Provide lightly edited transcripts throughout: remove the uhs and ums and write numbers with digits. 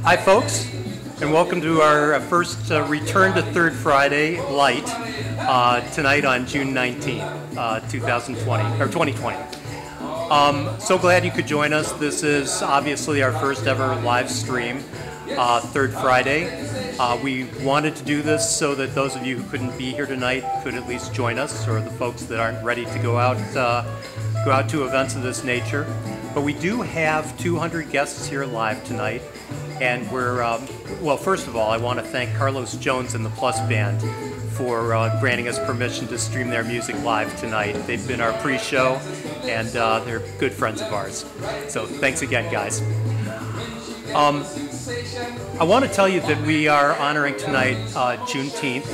Hi folks, and welcome to our first Return to Third Friday Light tonight on June 19th, 2020. So glad you could join us. This is obviously our first ever live stream, Third Friday. We wanted to do this so that those of you who couldn't be here tonight could at least join us, or the folks that aren't ready to go out to events of this nature. But we do have 200 guests here live tonight, and we're, well, first of all, I want to thank Carlos Jones and the Plus Band for granting us permission to stream their music live tonight. They've been our pre-show, and they're good friends of ours. So thanks again, guys. I want to tell you that we are honoring tonight Juneteenth.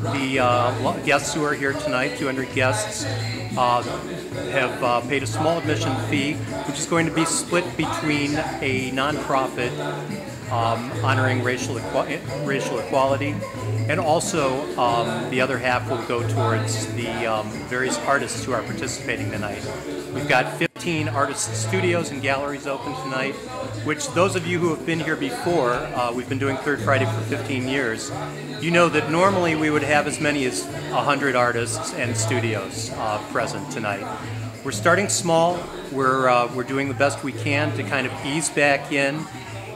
The guests who are here tonight, 200 guests, have paid a small admission fee, which is going to be split between a nonprofit honoring racial equality, and also the other half will go towards the various artists who are participating tonight. We've got 15 artist studios and galleries open tonight, which those of you who have been here before, we've been doing Third Friday for 15 years, you know that normally we would have as many as 100 artists and studios present tonight. We're starting small. We're doing the best we can to kind of ease back in,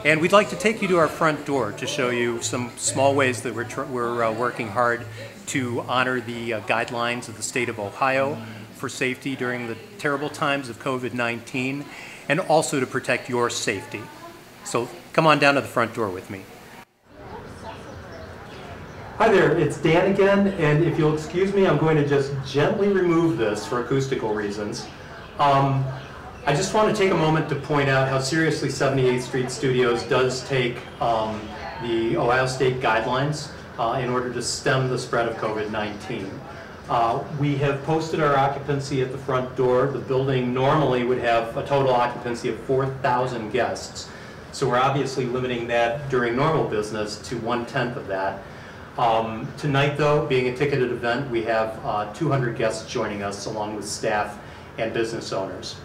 and we'd like to take you to our front door to show you some small ways that we're working hard to honor the guidelines of the state of Ohio for safety during the terrible times of COVID-19, and also to protect your safety. So come on down to the front door with me. Hi there, it's Dan again, and if you'll excuse me, I'm going to just gently remove this for acoustical reasons. I just want to take a moment to point out how seriously 78th Street Studios does take the Ohio State guidelines in order to stem the spread of COVID-19. We have posted our occupancy at the front door. The building normally would have a total occupancy of 4,000 guests. So we're obviously limiting that during normal business to 1/10 of that. Tonight though, being a ticketed event, we have 200 guests joining us along with staff and business owners.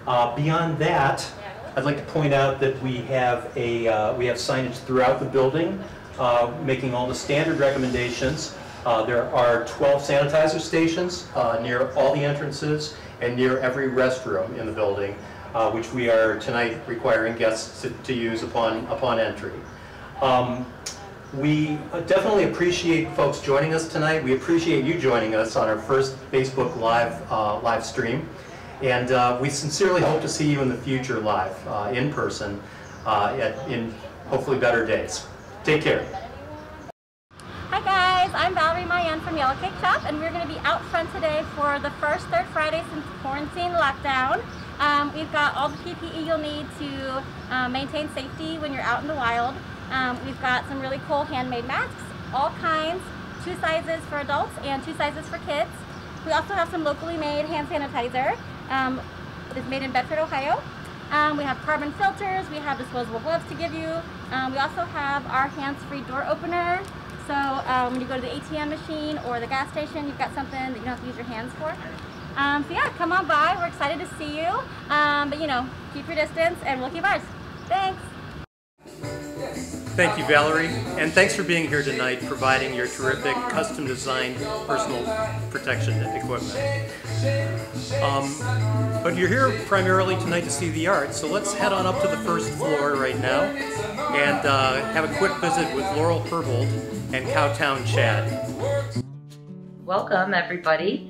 Beyond that, I'd like to point out that we have signage throughout the building, making all the standard recommendations. There are 12 sanitizer stations near all the entrances and near every restroom in the building, which we are tonight requiring guests to use upon entry. We definitely appreciate folks joining us tonight. We appreciate you joining us on our first Facebook live stream, and we sincerely hope to see you in the future live, in person, in hopefully better days. Take care. I'm from Yellow Cake Shop, and we're going to be out front today for the first Third Friday since quarantine lockdown. We've got all the PPE you'll need to maintain safety when you're out in the wild. We've got some really cool handmade masks, all kinds, 2 sizes for adults and 2 sizes for kids. We also have some locally made hand sanitizer. It's made in Bedford, Ohio. We have carbon filters, we have disposable gloves to give you. We also have our hands-free door opener. So when you go to the ATM machine or the gas station, you've got something that you don't have to use your hands for. So yeah, come on by. We're excited to see you. But you know, keep your distance and we'll keep ours. Thanks. Thank you, Valerie, and thanks for being here tonight, providing your terrific custom-designed personal protection equipment. But you're here primarily tonight to see the art, so let's head on up to the first floor right now and have a quick visit with Laurel Herbold and cowtownchad. Welcome, everybody.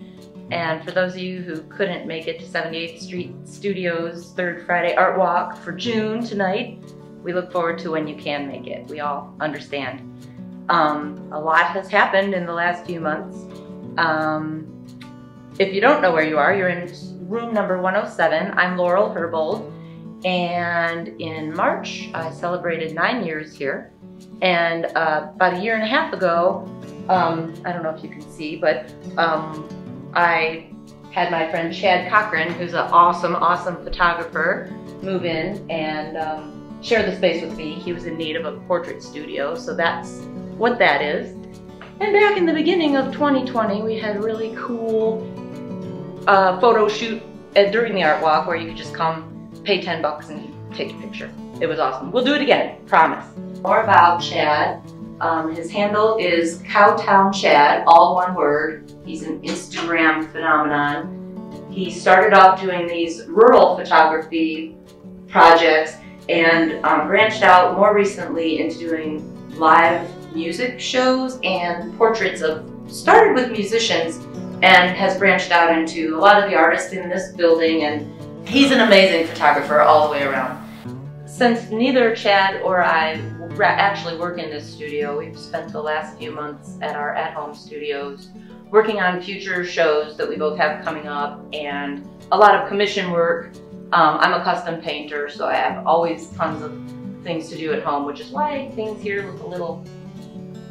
And for those of you who couldn't make it to 78th Street Studios Third Friday Art Walk for June tonight, we look forward to when you can make it. We all understand. A lot has happened in the last few months. If you don't know where you are, you're in room number 107. I'm Laurel Herbold, and in March I celebrated 9 years here. And about a year and a half ago, I don't know if you can see, but I had my friend Chad Cochran, who's an awesome photographer, move in and share the space with me. He was in need of a portrait studio, so that's what that is. And back in the beginning of 2020, we had a really cool photo shoot during the art walk where you could just come, pay $10 and take a picture. It was awesome. We'll do it again, promise. More about Chad. His handle is cowtownchad, all one word. He's an Instagram phenomenon. He started off doing these rural photography projects and branched out more recently into doing live music shows and portraits started with musicians and has branched out into a lot of the artists in this building, and he's an amazing photographer all the way around. Since neither Chad or I actually work in this studio, we've spent the last few months at our at-home studios working on future shows that we both have coming up and a lot of commission work. I'm a custom painter, so I have always tons of things to do at home, which is why things here look a little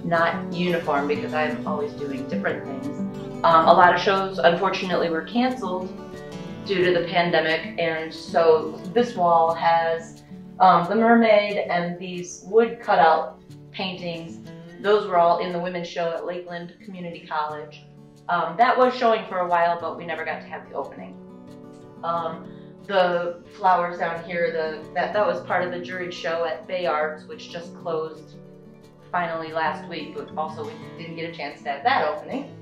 not uniform, because I'm always doing different things. A lot of shows, unfortunately, were canceled due to the pandemic, and so this wall has the mermaid and these wood cutout paintings. Those were all in the women's show at Lakeland Community College. That was showing for a while, but we never got to have the opening. The flowers down here, that was part of the juried show at Bay Arts, which just closed finally last week, but also we didn't get a chance to have that opening.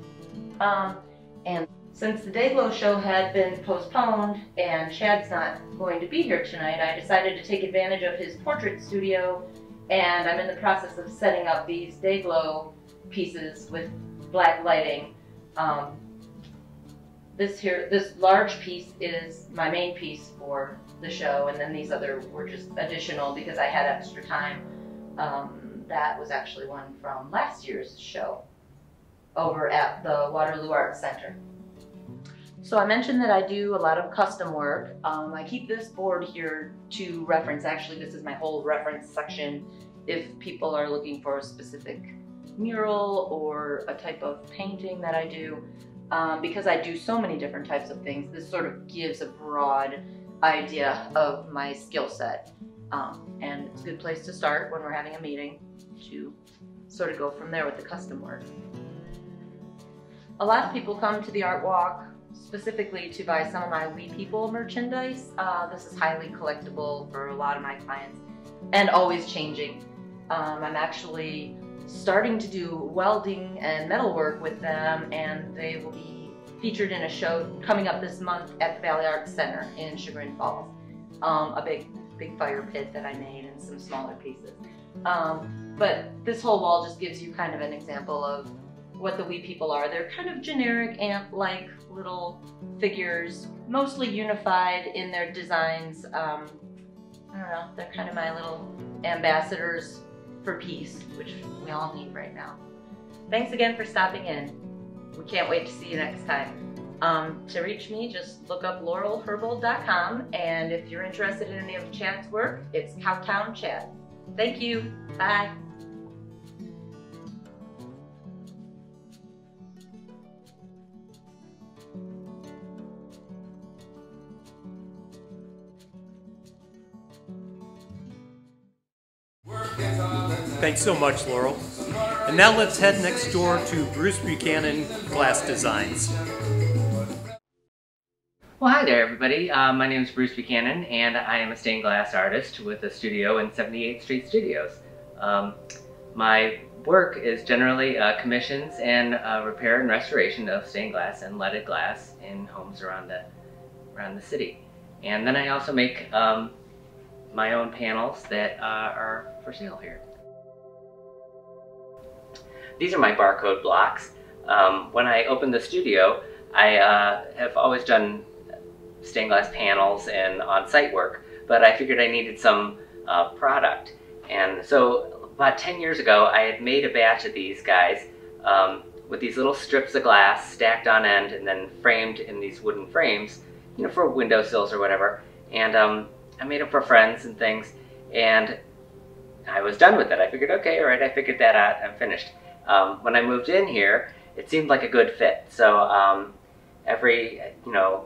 And since the Dayglow show had been postponed and Chad's not going to be here tonight, I decided to take advantage of his portrait studio, and I'm in the process of setting up these Dayglow pieces with black lighting. This large piece is my main piece for the show, and then these other were just additional because I had extra time. That was actually one from last year's show over at the Waterloo Arts Center. So I mentioned that I do a lot of custom work. I keep this board here to reference. Actually, this is my whole reference section if people are looking for a specific mural or a type of painting that I do. Because I do so many different types of things, this sort of gives a broad idea of my skill set. And it's a good place to start when we're having a meeting to sort of go from there with the custom work. A lot of people come to the art walk specifically to buy some of my We People merchandise. This is highly collectible for a lot of my clients and always changing. I'm actually starting to do welding and metalwork with them, and they will be featured in a show coming up this month at the Valley Arts Center in Chagrin Falls. A big fire pit that I made and some smaller pieces. But this whole wall just gives you kind of an example of what the We People are. They're kind of generic ant-like little figures, mostly unified in their designs. I don't know, they're kind of my little ambassadors for peace, which we all need right now. Thanks again for stopping in. We can't wait to see you next time. To reach me, just look up laurelherbold.com, and if you're interested in any of Chad's work, it's cowtownchad. Thank you. Bye. Thanks so much, Laurel. And now let's head next door to Bruce Buchanan Glass Designs. Well, hi there, everybody. My name is Bruce Buchanan, and I am a stained glass artist with a studio in 78th Street Studios. My work is generally commissions and repair and restoration of stained glass and leaded glass in homes around the city. And then I also make my own panels that are for sale here. These are my barcode blocks. When I opened the studio, I have always done stained glass panels and on-site work, but I figured I needed some product. And so about 10 years ago, I had made a batch of these guys with these little strips of glass stacked on end and then framed in these wooden frames, you know, for windowsills or whatever. And I made them for friends and things, and I was done with it. I figured, okay, all right, I figured that out, I'm finished. When I moved in here, it seemed like a good fit. So every,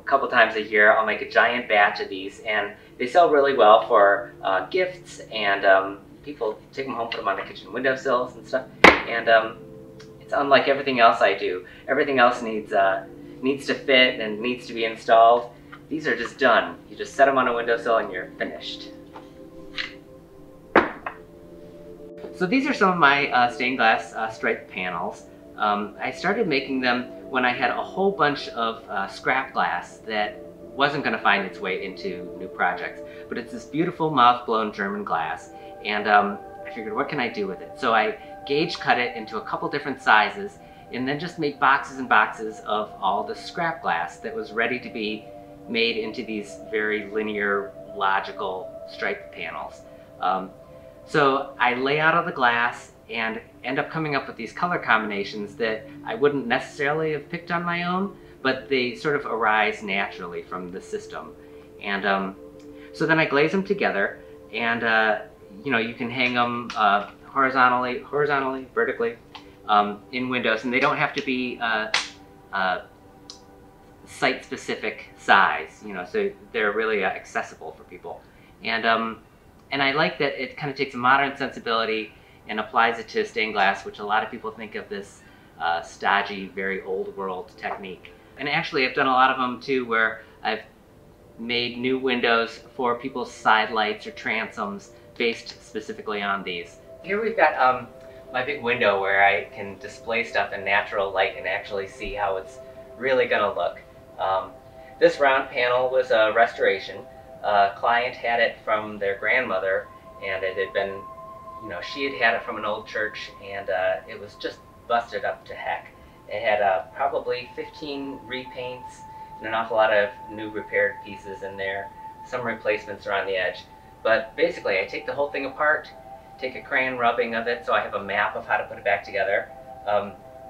couple times a year, I'll make a giant batch of these, and they sell really well for gifts, and people take them home, put them on the kitchen windowsills and stuff. And it's unlike everything else I do. Everything else needs to fit and needs to be installed. These are just done. You just set them on a windowsill and you're finished. So these are some of my stained glass striped panels. I started making them when I had a whole bunch of scrap glass that wasn't going to find its way into new projects. But it's this beautiful mouth-blown German glass, and I figured, what can I do with it? So I gauge cut it into a couple different sizes, and then just made boxes and boxes of all the scrap glass that was ready to be made into these very linear, logical striped panels. So I lay out all the glass and end up coming up with these color combinations that I wouldn't necessarily have picked on my own, but they sort of arise naturally from the system. And so then I glaze them together, and you know, you can hang them horizontally, vertically, in windows, and they don't have to be site-specific size, you know, so they're really accessible for people. And I like that it kind of takes a modern sensibility and applies it to stained glass, which a lot of people think of this stodgy, very old world technique. And actually I've done a lot of them too, where I've made new windows for people's side lights or transoms based specifically on these. Here we've got my big window where I can display stuff in natural light and actually see how it's really gonna look. This round panel was a restoration. A client had it from their grandmother, and it had been, you know, she had it from an old church, and it was just busted up to heck. It had probably 15 repaints and an awful lot of new repaired pieces in there. Some replacements around the edge. But basically, I take the whole thing apart, take a crayon rubbing of it so I have a map of how to put it back together,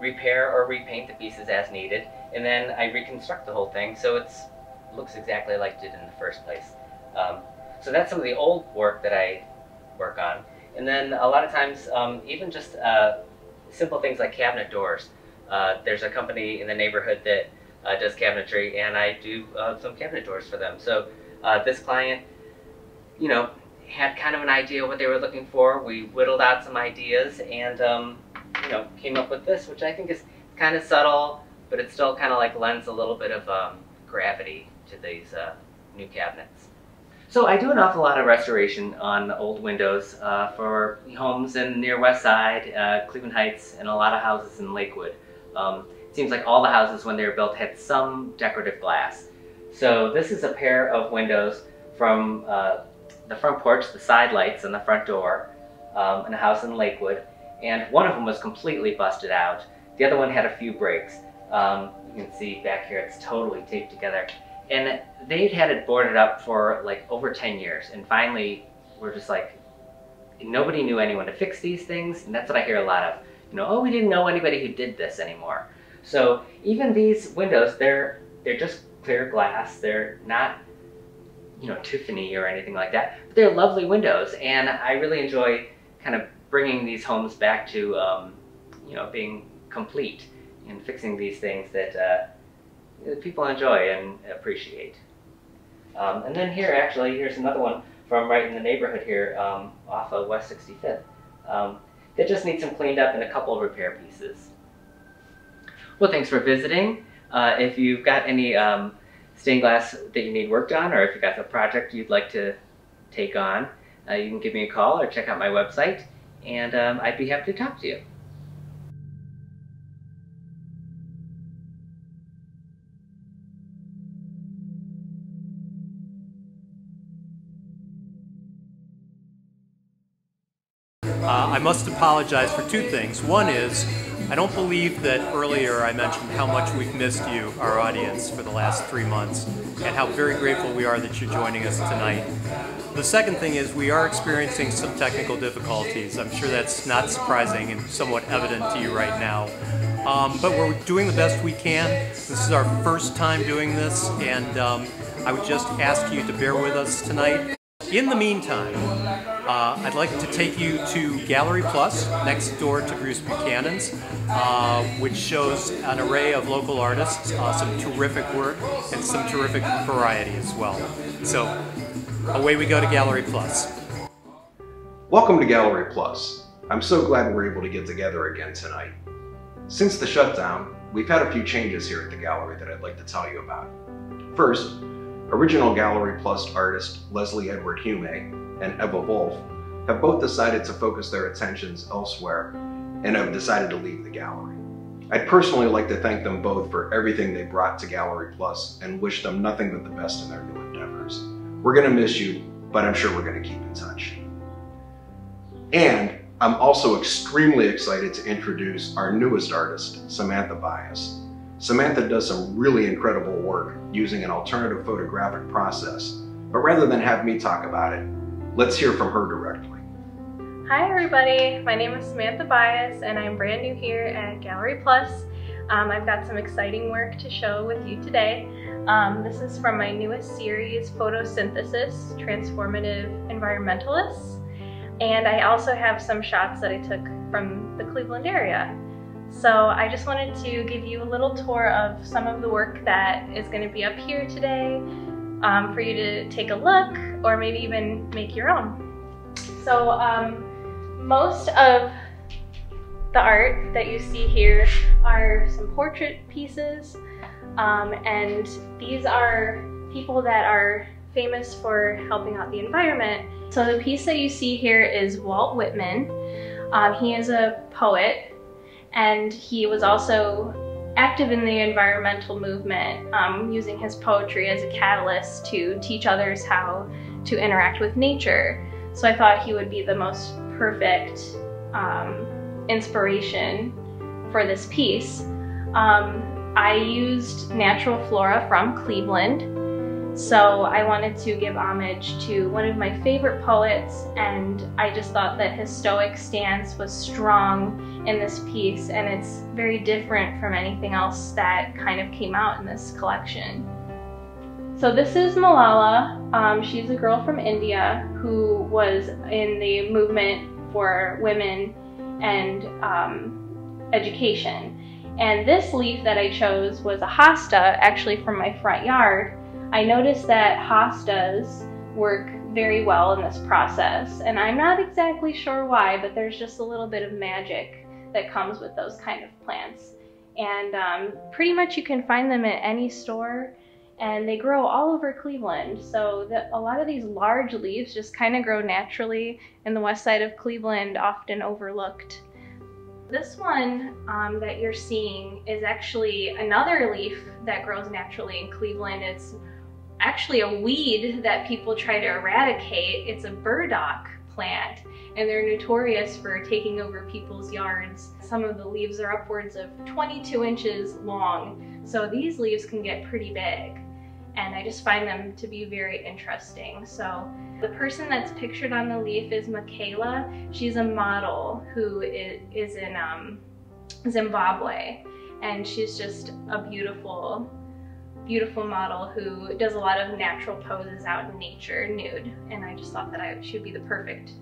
repair or repaint the pieces as needed, and then I reconstruct the whole thing so it looks exactly like it did in the first place. So that's some of the old work that I work on. And then a lot of times, even just simple things like cabinet doors. There's a company in the neighborhood that does cabinetry, and I do some cabinet doors for them. So this client, you know, had kind of an idea what they were looking for. We whittled out some ideas and, you know, came up with this, which I think is kind of subtle, but it still kind of like lends a little bit of gravity to these new cabinets. So I do an awful lot of restoration on old windows for homes in near West Side, Cleveland Heights, and a lot of houses in Lakewood. It seems like all the houses when they were built had some decorative glass. So this is a pair of windows from the front porch, the side lights on the front door, in a house in Lakewood. And one of them was completely busted out. The other one had a few breaks. You can see back here it's totally taped together. And they'd had it boarded up for like over 10 years. And finally, we're just like, nobody knew anyone to fix these things. And that's what I hear a lot of. You know, oh, we didn't know anybody who did this anymore. So even these windows, they're just clear glass. They're not, you know, Tiffany or anything like that. But they're lovely windows. And I really enjoy kind of bringing these homes back to, you know, being complete and fixing these things that people enjoy and appreciate. And then here, actually, here's another one from right in the neighborhood here, off of West 65th. That just needs some cleaned up and a couple of repair pieces. Well, thanks for visiting. If you've got any stained glass that you need worked on, or if you've got a project you'd like to take on, you can give me a call or check out my website, and I'd be happy to talk to you. I must apologize for two things. One is, I don't believe that earlier I mentioned how much we've missed you, our audience, for the last 3 months, and how very grateful we are that you're joining us tonight. The second thing is we are experiencing some technical difficulties. I'm sure that's not surprising and somewhat evident to you right now. But we're doing the best we can. This is our first time doing this, and I would just ask you to bear with us tonight. In the meantime, I'd like to take you to GalleryPlus, next door to Bruce Buchanan's, which shows an array of local artists, some terrific work, and some terrific variety as well. So, away we go to GalleryPlus. Welcome to GalleryPlus. I'm so glad we're able to get together again tonight. Since the shutdown, we've had a few changes here at the gallery that I'd like to tell you about. First, original GalleryPlus artist Leslie Edward Hume and Eva Wolf have both decided to focus their attentions elsewhere and have decided to leave the gallery. I'd personally like to thank them both for everything they brought to GalleryPlus and wish them nothing but the best in their new endeavors. We're going to miss you, but I'm sure we're going to keep in touch. And I'm also extremely excited to introduce our newest artist, Samantha Bias. Samantha does some really incredible work using an alternative photographic process, but rather than have me talk about it, let's hear from her directly. Hi everybody, my name is Samantha Bias and I'm brand new here at GalleryPlus. I've got some exciting work to show with you today. This is from my newest series, Photosynthesis, Transformative Environmentalists. And I also have some shots that I took from the Cleveland area. So I just wanted to give you a little tour of some of the work that is going to be up here today for you to take a look or maybe even make your own. So most of the art that you see here are some portrait pieces, and these are people that are famous for helping out the environment. So the piece that you see here is Walt Whitman. He is a poet, and he was also active in the environmental movement, using his poetry as a catalyst to teach others how to interact with nature. So I thought he would be the most perfect inspiration for this piece. I used natural flora from Cleveland. So I wanted to give homage to one of my favorite poets, and I just thought that his stoic stance was strong in this piece, and it's very different from anything else that kind of came out in this collection. So this is Malala. She's a girl from India who was in the movement for women and education. And this leaf that I chose was a hosta, actually from my front yard. I noticed that hostas work very well in this process, and I'm not exactly sure why, but there's just a little bit of magic that comes with those kind of plants. And pretty much you can find them at any store, and they grow all over Cleveland. So a lot of these large leaves just kind of grow naturally in the west side of Cleveland, often overlooked. This one that you're seeing is actually another leaf that grows naturally in Cleveland. It's actually a weed that people try to eradicate. It's a burdock plant, and they're notorious for taking over people's yards. Some of the leaves are upwards of 22 inches long, so these leaves can get pretty big, and I just find them to be very interesting. So the person that's pictured on the leaf is Michaela. She's a model who is in Zimbabwe, and she's just a beautiful model who does a lot of natural poses out in nature, nude, and I just thought that she would be the perfect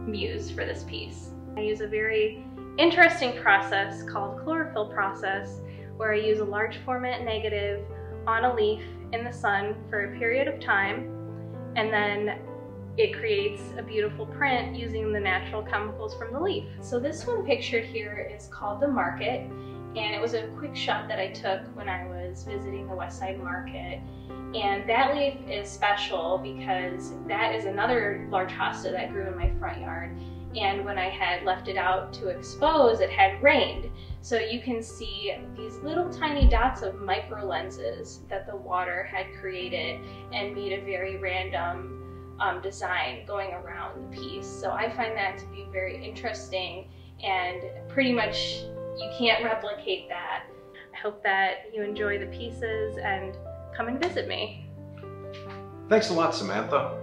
muse for this piece. I use a very interesting process called chlorophyll process, where I use a large format negative on a leaf in the sun for a period of time, and then it creates a beautiful print using the natural chemicals from the leaf. So this one pictured here is called The Market, and it was a quick shot that I took when I was visiting the West Side Market. And that leaf is special because that is another large hosta that grew in my front yard. And when I had left it out to expose, it had rained. So you can see these little tiny dots of micro lenses that the water had created and made a very random design going around the piece. So I find that to be very interesting, and pretty much you can't replicate that. I hope that you enjoy the pieces and come and visit me. Thanks a lot, Samantha.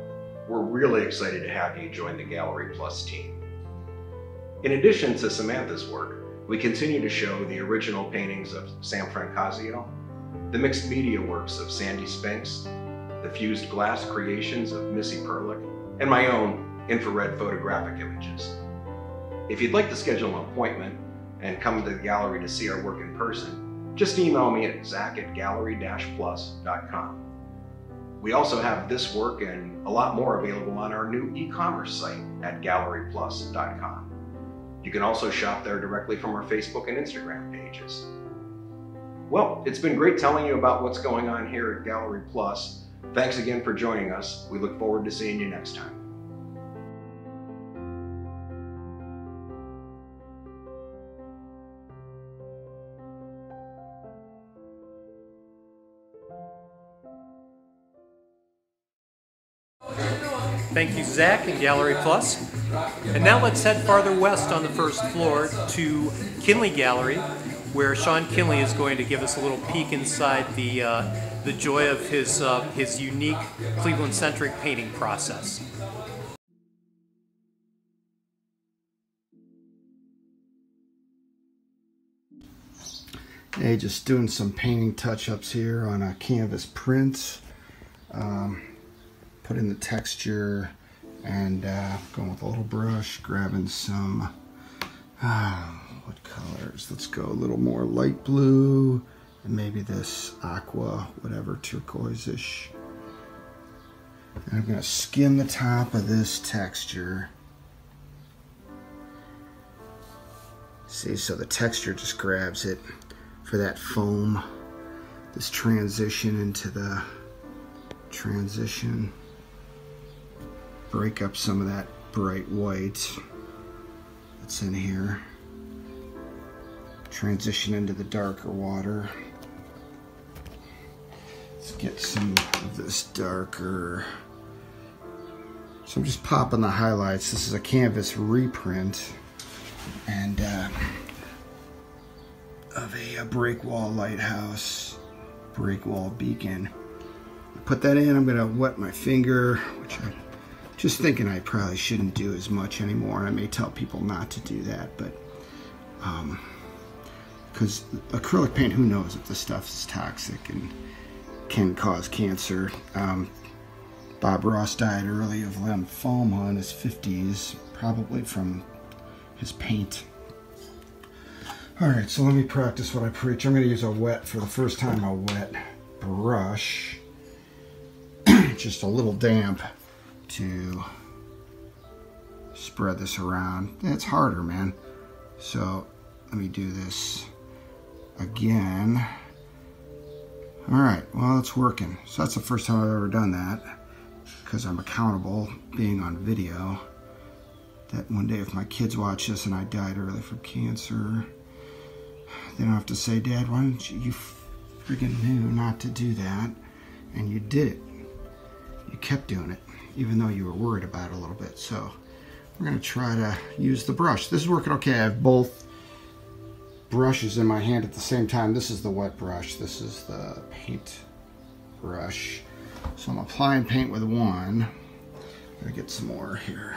We're really excited to have you join the GalleryPlus team. In addition to Samantha's work, we continue to show the original paintings of Sam Francasio, the mixed media works of Sandy Spinks, the fused glass creations of Missy Perlick, and my own infrared photographic images. If you'd like to schedule an appointment and come to the gallery to see our work in person, just email me at zach@gallery-plus.com. We also have this work and a lot more available on our new e-commerce site at galleryplus.com. You can also shop there directly from our Facebook and Instagram pages. Well, it's been great telling you about what's going on here at GalleryPlus. Thanks again for joining us. We look forward to seeing you next time. Thank you, Zach and GalleryPlus. And now let's head farther west on the first floor to Kinley Gallery, where Sean Kinley is going to give us a little peek inside the joy of his unique Cleveland-centric painting process. Hey, just doing some painting touch-ups here on a canvas print. Put in the texture and going with a little brush, grabbing some, what colors? Let's go a little more light blue and maybe this aqua, whatever, turquoise-ish. And I'm gonna skim the top of this texture. See, so the texture just grabs it for that foam, this transition into the transition. Break up some of that bright white that's in here. Transition into the darker water. Let's get some of this darker. So I'm just popping the highlights. This is a canvas reprint and of a break wall lighthouse, break wall beacon. Put that in. I'm gonna wet my finger, which I'm just thinking I probably shouldn't do as much anymore. I may tell people not to do that, but because acrylic paint, who knows if the stuff is toxic and can cause cancer. Bob Ross died early of lymphoma in his 50s, probably from his paint. All right, so let me practice what I preach. I'm gonna use a wet, for the first time, a wet brush. Just a little damp to spread this around. It's harder, man. So let me do this again. All right, well, it's working. So that's the first time I've ever done that, because I'm accountable, being on video, that one day if my kids watch this and I died early from cancer, they don't have to say, Dad, why didn't you freaking knew not to do that, and you did it. You kept doing it, even though you were worried about it a little bit. So we're gonna try to use the brush. This is working okay. I have both brushes in my hand at the same time. This is the wet brush. This is the paint brush. So I'm applying paint with one. I'm gonna get some more here.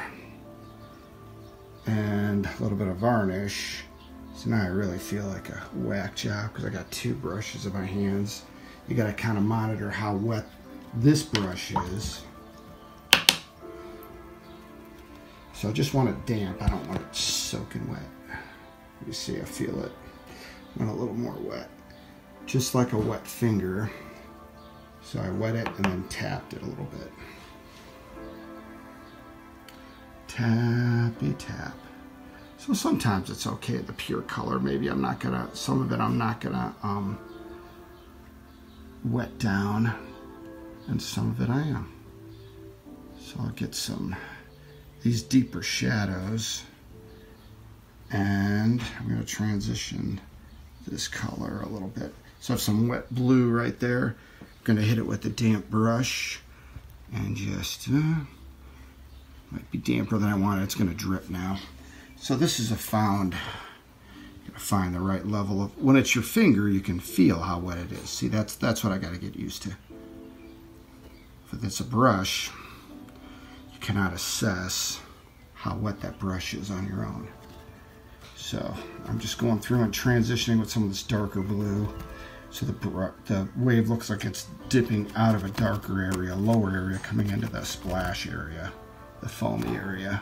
And a little bit of varnish. So now I really feel like a whack job because I got two brushes in my hands. You gotta kind of monitor how wet this brush is. So I just want it damp. I don't want it soaking wet. You see, I feel it. I want a little more wet. Just like a wet finger. So I wet it and then tapped it a little bit. Tappy tap. So sometimes it's okay, the pure color. Maybe I'm not gonna, some of it I'm not gonna wet down, and some of it I am. So I'll get some, these deeper shadows, and I'm gonna transition this color a little bit. So I have some wet blue right there. I'm gonna hit it with a damp brush, and just, might be damper than I want. It's gonna drip now. So this is a found, you gotta find the right level of, when it's your finger, you can feel how wet it is. See, that's what I gotta get used to. If it's a brush, you cannot assess how wet that brush is on your own. So I'm just going through and transitioning with some of this darker blue. So the wave looks like it's dipping out of a darker area, lower area, coming into the splash area, the foamy area.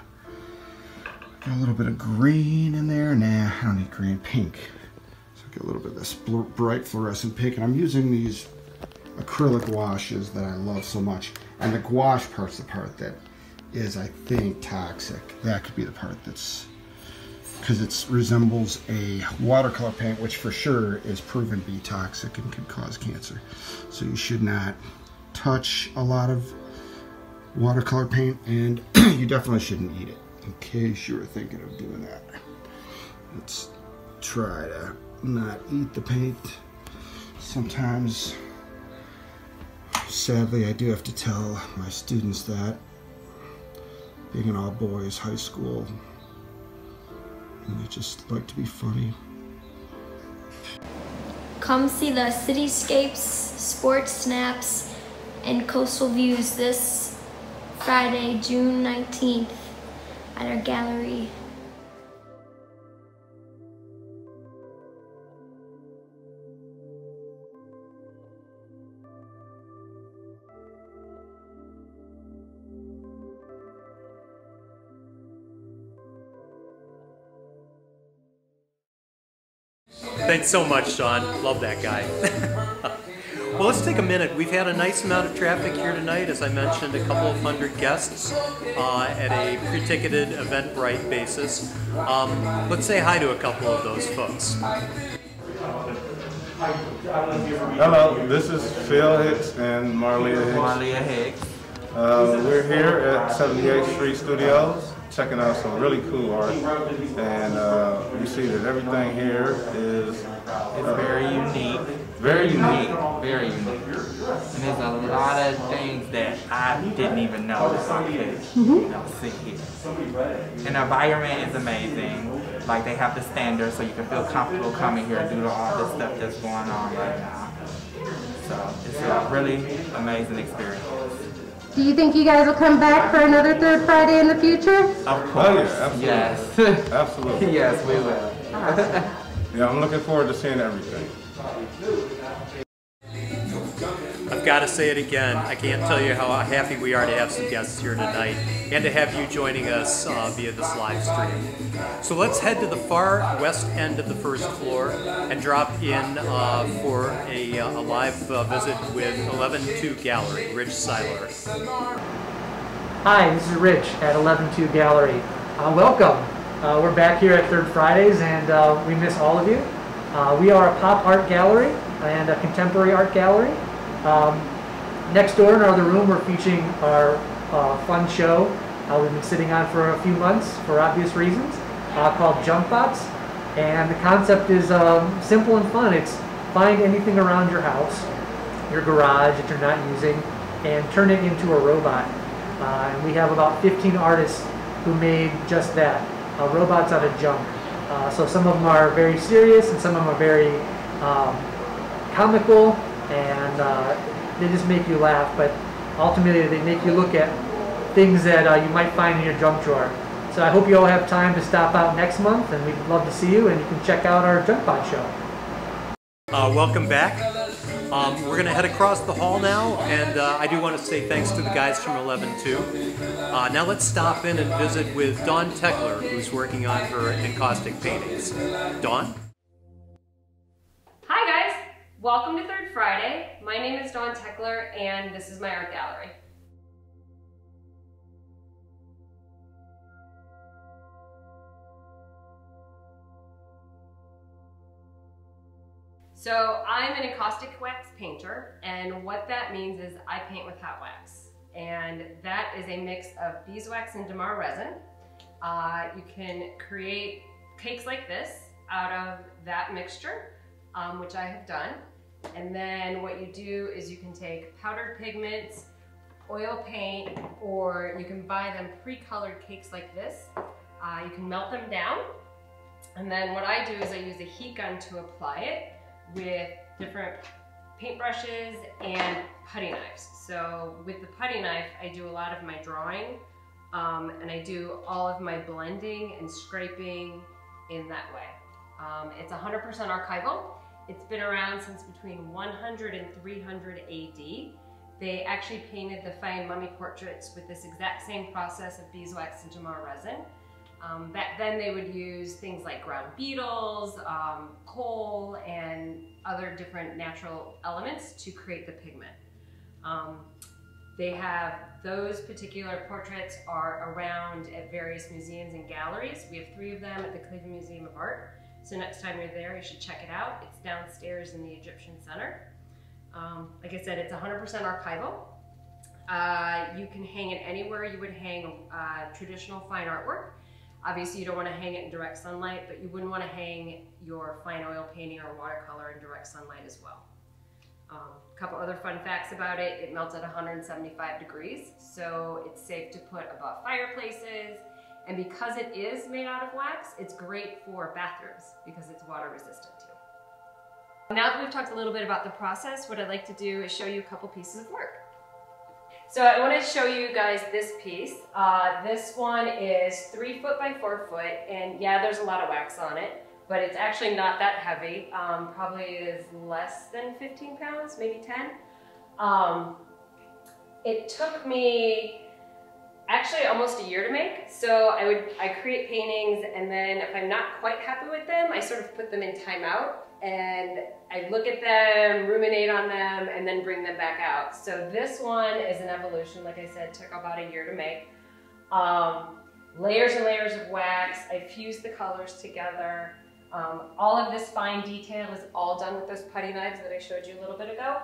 Got a little bit of green in there. Nah, I don't need green. Pink. So I get a little bit of this bright fluorescent pink, and I'm using these acrylic washes that I love so much. And the gouache part's the part that is, I think, toxic. That could be the part that's, because it resembles a watercolor paint, which for sure is proven to be toxic and could cause cancer. So you should not touch a lot of watercolor paint, and you definitely shouldn't eat it, in case you were thinking of doing that. Let's try to not eat the paint. Sometimes, sadly, I do have to tell my students that. being an all-boys high school, and they just like to be funny. Come see the cityscapes, sports snaps, and coastal views this Friday, June 19th at our gallery. Thanks so much, Sean. Love that guy. Well, let's take a minute. We've had a nice amount of traffic here tonight. As I mentioned, a couple of hundred guests at a pre-ticketed Eventbrite basis. Let's say hi to a couple of those folks. Hello, this is Phil Hicks and Marlia Hicks. We're here at 78th Street Studios, checking out some really cool art, and you see that everything here is very unique. Very unique. Very unique. And there's a lot of things that I didn't even know I could see here. And the environment is amazing. Like, they have the standards so you can feel comfortable coming here and do all this stuff that's going on right now. So it's a really amazing experience. Do you think you guys will come back for another Third Friday in the future? Of course. Oh, yeah, absolutely. Yes. Absolutely. Yes, we will. Yeah, I'm looking forward to seeing everything. I've got to say it again. I can't tell you how happy we are to have some guests here tonight and to have you joining us via this live stream. So let's head to the far west end of the first floor and drop in for a live visit with 11-2 Gallery, Rich Seiler. Hi, this is Rich at 11-2 Gallery. Welcome. We're back here at Third Fridays, and we miss all of you. We are a pop art gallery and a contemporary art gallery. Next door in our other room, we're featuring our fun show we've been sitting on for a few months for obvious reasons, called Junk Bots. And the concept is simple and fun. It's find anything around your house, your garage that you're not using, and turn it into a robot. And we have about 15 artists who made just that, robots out of junk. So some of them are very serious and some of them are very comical, and they just make you laugh, but ultimately they make you look at things that you might find in your junk drawer. So I hope you all have time to stop out next month, and we'd love to see you, and you can check out our Junk Bot show. Welcome back. We're going to head across the hall now, and I do want to say thanks to the guys from 11-2. Now let's stop in and visit with Dawn Tekler, who's working on her encaustic paintings. Dawn? Hi guys! Welcome to Third Friday. My name is Dawn Tekler, and this is my art gallery. So I'm an encaustic wax painter, and what that means is I paint with hot wax. And that is a mix of beeswax and damar resin. You can create cakes like this out of that mixture, which I have done. And then what you do is you can take powdered pigments, oil paint, or you can buy them pre-colored cakes like this. You can melt them down. And then what I do is I use a heat gun to apply it with different paintbrushes and putty knives. So with the putty knife, I do a lot of my drawing, and I do all of my blending and scraping in that way. It's 100% archival. It's been around since between 100 and 300 AD. They actually painted the fine mummy portraits with this exact same process of beeswax and damar resin. Back then they would use things like ground beetles, coal, and other different natural elements to create the pigment. They have those particular portraits are around at various museums and galleries. We have 3 of them at the Cleveland Museum of Art. So next time you're there, you should check it out. It's downstairs in the Egyptian Center. Like I said, it's 100% archival. You can hang it anywhere you would hang traditional fine artwork. Obviously, you don't want to hang it in direct sunlight, but you wouldn't want to hang your fine oil painting or watercolor in direct sunlight as well. A couple other fun facts about it: it melts at 175 degrees, so it's safe to put above fireplaces. And because it is made out of wax, it's great for bathrooms because it's water resistant too. Now that we've talked a little bit about the process, what I'd like to do is show you a couple pieces of work. So I want to show you guys this piece. This one is 3 foot by 4 foot, and yeah, there's a lot of wax on it, but it's actually not that heavy. Probably is less than 15 pounds, maybe 10. It took me actually almost a year to make. So I create paintings, and then if I'm not quite happy with them, I sort of put them in timeout, and I look at them, ruminate on them, and then bring them back out. So this one is an evolution. Like I said, took about a year to make. Layers and layers of wax. I fused the colors together. All of this fine detail is all done with those putty knives that I showed you a little bit ago.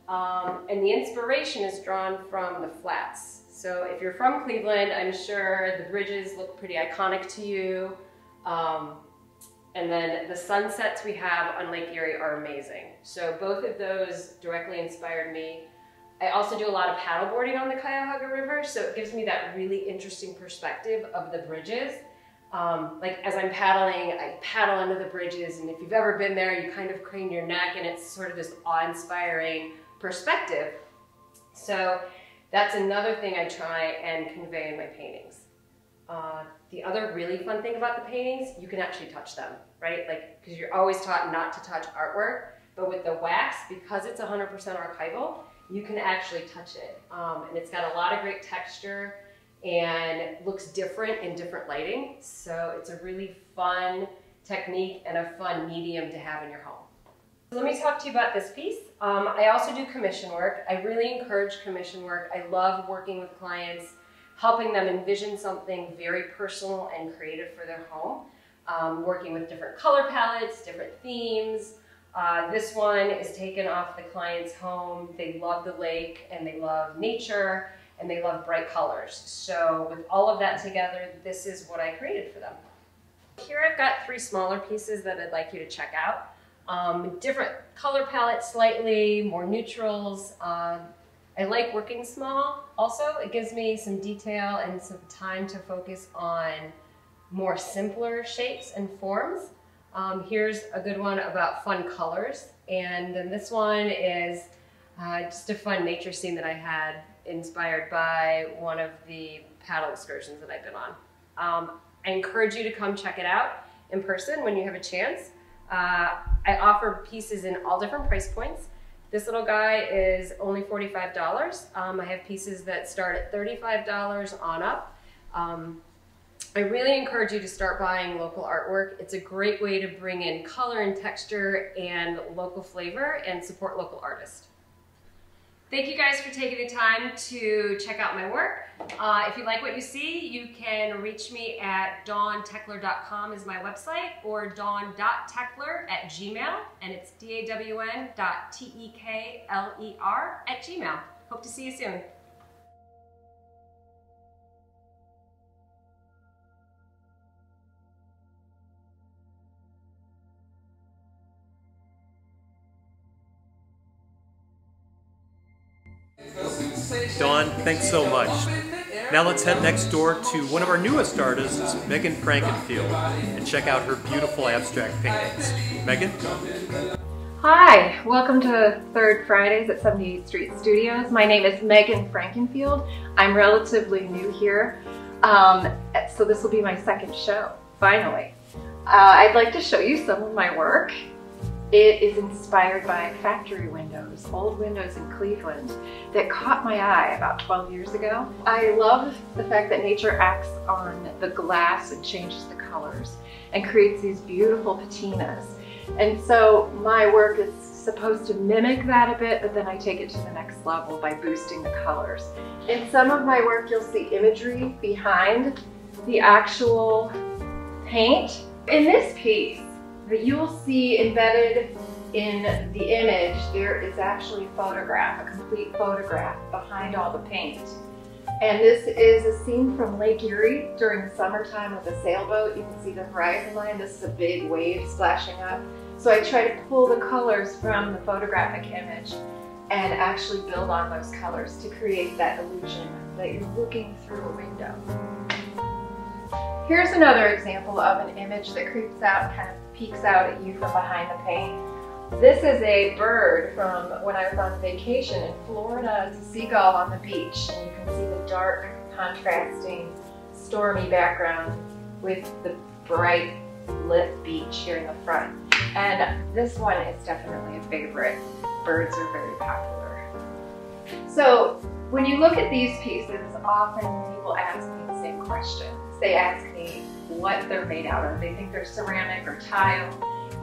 And the inspiration is drawn from the flats. So if you're from Cleveland, I'm sure the bridges look pretty iconic to you. And then the sunsets we have on Lake Erie are amazing. So both of those directly inspired me. I also do a lot of paddleboarding on the Cuyahoga River, so it gives me that really interesting perspective of the bridges. Like as I'm paddling, I paddle under the bridges, and if you've ever been there, you kind of crane your neck, and it's sort of this awe-inspiring perspective. So that's another thing I try and convey in my paintings. The other really fun thing about the paintings, you can actually touch them, right? Like, because you're always taught not to touch artwork, but with the wax, because it's 100% archival, you can actually touch it. And it's got a lot of great texture and looks different in different lighting. So it's a really fun technique and a fun medium to have in your home. Let me talk to you about this piece. I also do commission work. I really encourage commission work. I love working with clients, helping them envision something very personal and creative for their home. Working with different color palettes, different themes. This one is taken off the client's home. They love the lake, and they love nature, and they love bright colors. So with all of that together, this is what I created for them. Here I've got 3 smaller pieces that I'd like you to check out. Different color palettes, slightly more neutrals. I like working small also. It gives me some detail and some time to focus on more simpler shapes and forms. Here's a good one about fun colors. And then this one is just a fun nature scene that I had inspired by one of the paddle excursions that I've been on. I encourage you to come check it out in person when you have a chance. I offer pieces in all different price points. This little guy is only $45. I have pieces that start at $35 on up. I really encourage you to start buying local artwork. It's a great way to bring in color and texture and local flavor and support local artists. Thank you guys for taking the time to check out my work. If you like what you see, you can reach me at dawntekler.com is my website, or dawn.tekler@gmail, and it's dawn.tekler@gmail. Hope to see you soon. Dawn, thanks so much. Now let's head next door to one of our newest artists, Megan Frankenfield, and check out her beautiful abstract paintings. Megan? Hi, welcome to Third Fridays at 78th Street Studios. My name is Megan Frankenfield. I'm relatively new here, so this will be my second show, finally. I'd like to show you some of my work. It is inspired by factory windows, old windows in Cleveland that caught my eye about 12 years ago. I love the fact that nature acts on the glass and changes the colors and creates these beautiful patinas. And so my work is supposed to mimic that a bit, but then I take it to the next level by boosting the colors. In some of my work, you'll see imagery behind the actual paint. In this piece, that you'll see embedded in the image, there is actually a photograph, a complete photograph behind all the paint. And this is a scene from Lake Erie during the summertime with a sailboat. You can see the horizon line. This is a big wave splashing up. So I try to pull the colors from the photographic image and actually build on those colors to create that illusion that you're looking through a window. Here's another example of an image that creeps out, kind of peeks out at you from behind the paint. This is a bird from when I was on vacation in Florida. It's a seagull on the beach, and you can see the dark, contrasting, stormy background with the bright lit beach here in the front. And this one is definitely a favorite. Birds are very popular. So when you look at these pieces, often people ask me the same questions. They ask me what they're made out of. They think they're ceramic or tile,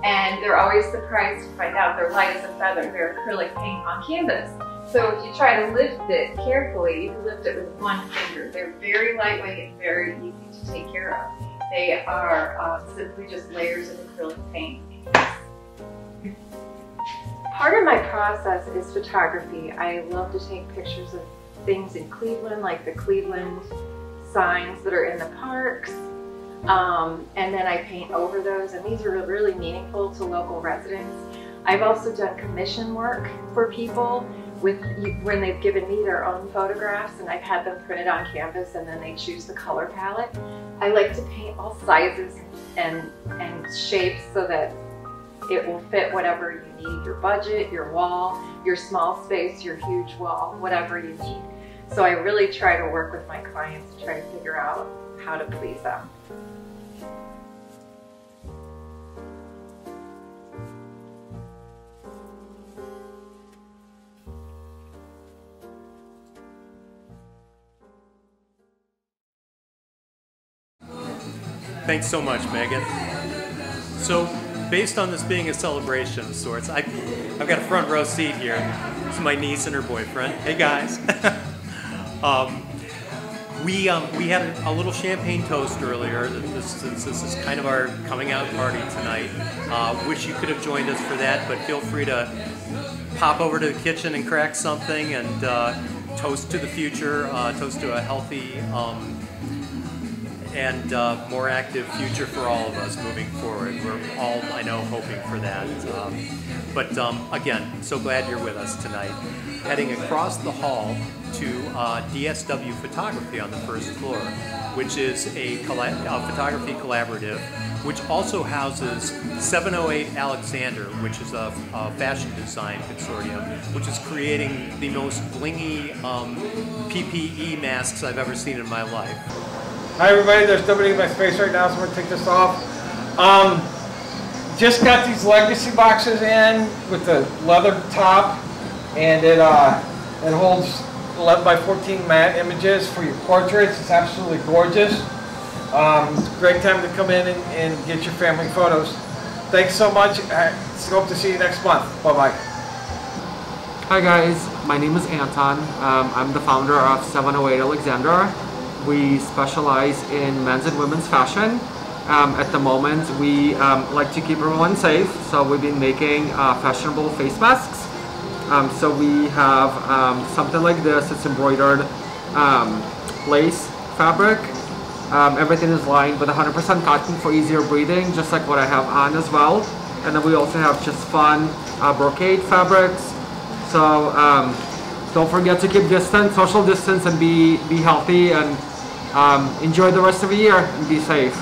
and they're always surprised to find out they're light as a feather. They're acrylic paint on canvas. So if you try to lift it carefully, you can lift it with one finger. They're very lightweight and very easy to take care of. They are simply just layers of acrylic paint. Part of my process is photography. I love to take pictures of things in Cleveland, like the Cleveland signs that are in the parks. And then I paint over those, and these are really meaningful to local residents. I've also done commission work for people when they've given me their own photographs, and I've had them printed on canvas, and then they choose the color palette. I like to paint all sizes and shapes so that it will fit whatever you need, your budget, your wall, your small space, your huge wall, whatever you need. So I really try to work with my clients to try to figure out how to please them. Thanks so much, Megan. So, based on this being a celebration of sorts, I've got a front row seat here. This is my niece and her boyfriend. Hey guys. We had a little champagne toast earlier. This is kind of our coming out party tonight. Wish you could have joined us for that, but feel free to pop over to the kitchen and crack something and toast to the future, toast to a healthy and more active future for all of us moving forward. We're all, I know, hoping for that. But again, so glad you're with us tonight. Heading across the hall to DSW Photography on the first floor, which is a photography collaborative, which also houses 708 Alexander, which is a fashion design consortium, which is creating the most blingy PPE masks I've ever seen in my life. Hi everybody, there's nobody in my space right now, so I'm going to take this off. Just got these legacy boxes in with the leather top, and it holds 11 by 14 matte images for your portraits. It's absolutely gorgeous. It's a great time to come in and get your family photos. Thanks so much. I hope to see you next month. Bye-bye. Hi guys, my name is Anton. I'm the founder of 708 Alexander. We specialize in men's and women's fashion. At the moment, we like to keep everyone safe, so we've been making fashionable face masks. So we have something like this. It's embroidered lace fabric. Everything is lined with 100% cotton for easier breathing, just like what I have on as well. And then we also have just fun brocade fabrics. So don't forget to keep distance, social distance, and be healthy, and enjoy the rest of the year and be safe.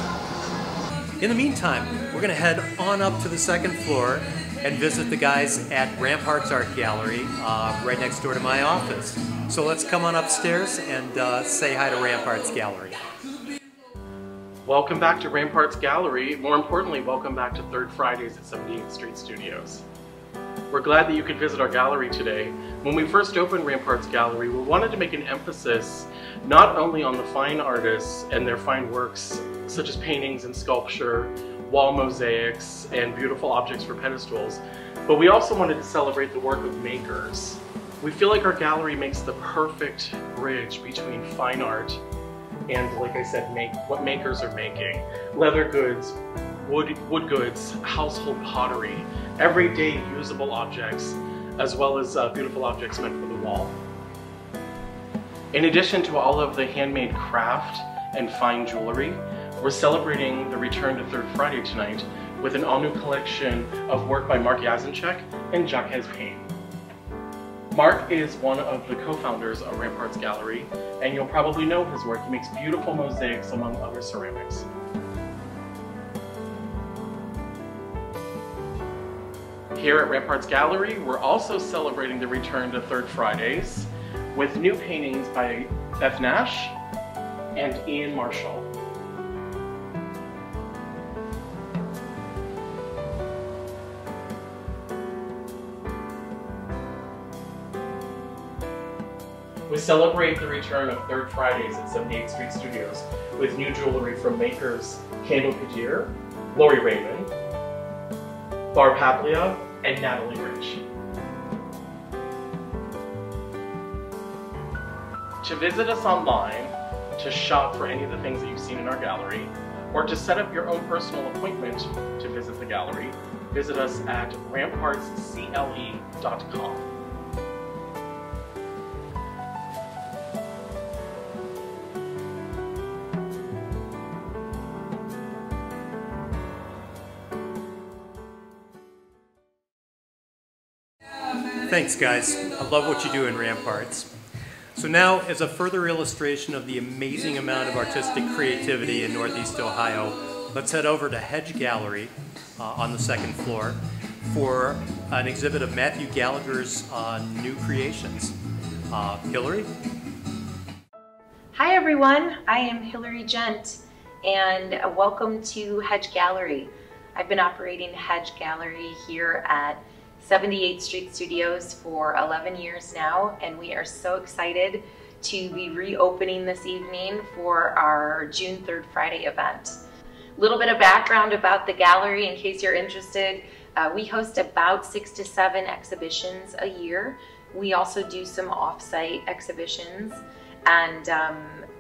In the meantime, we're going to head on up to the second floor and visit the guys at RampArts Art Gallery right next door to my office. So let's come on upstairs and say hi to RampArts Gallery. Welcome back to RampArts Gallery. More importantly, welcome back to Third Fridays at 78th Street Studios. We're glad that you could visit our gallery today. When we first opened RampArts Gallery, we wanted to make an emphasis not only on the fine artists and their fine works, such as paintings and sculpture, wall mosaics, and beautiful objects for pedestals, but we also wanted to celebrate the work of makers. We feel like our gallery makes the perfect bridge between fine art and, like I said, what makers are making. Leather goods, wood goods, household pottery, everyday usable objects, as well as beautiful objects meant for the wall. In addition to all of the handmade craft and fine jewelry, we're celebrating the return to Third Friday tonight with an all-new collection of work by Mark Yazinchek and Jacques Payne. Mark is one of the co-founders of RampArts Gallery, and you'll probably know his work. He makes beautiful mosaics among other ceramics. Here at RampArts Gallery, we're also celebrating the return to Third Fridays with new paintings by Beth Nash and Ian Marshall. We celebrate the return of Third Fridays at 78th Street Studios with new jewelry from makers Kendall Kadir, Lori Raymond, Barb Haplia, and Natalie Rich. To visit us online, to shop for any of the things that you've seen in our gallery, or to set up your own personal appointment to visit the gallery, visit us at rampartscle.com. Thanks, guys. I love what you do in RampArts. So now, as a further illustration of the amazing amount of artistic creativity in Northeast Ohio, let's head over to HEDGE Gallery on the second floor for an exhibit of Matthew Gallagher's new creations. Hillary? Hi everyone, I am Hillary Gent, and welcome to HEDGE Gallery. I've been operating HEDGE Gallery here at 78th Street Studios for 11 years now, and we are so excited to be reopening this evening for our June 3rd Friday event. A little bit of background about the gallery in case you're interested. We host about 6 to 7 exhibitions a year. We also do some off-site exhibitions, and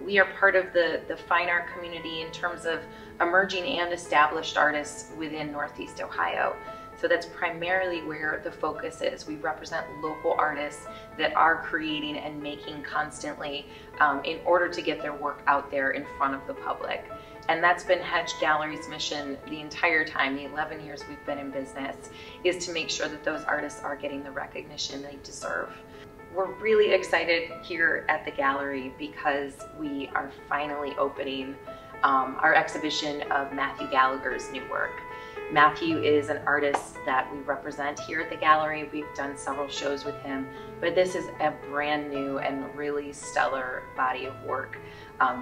we are part of the fine art community in terms of emerging and established artists within Northeast Ohio. So that's primarily where the focus is. We represent local artists that are creating and making constantly in order to get their work out there in front of the public. And that's been HEDGE Gallery's mission the entire time, the 11 years we've been in business, is to make sure that those artists are getting the recognition they deserve. We're really excited here at the gallery because we are finally opening our exhibition of Matthew Gallagher's new work. Matthew is an artist that we represent here at the gallery. We've done several shows with him, but this is a brand new and really stellar body of work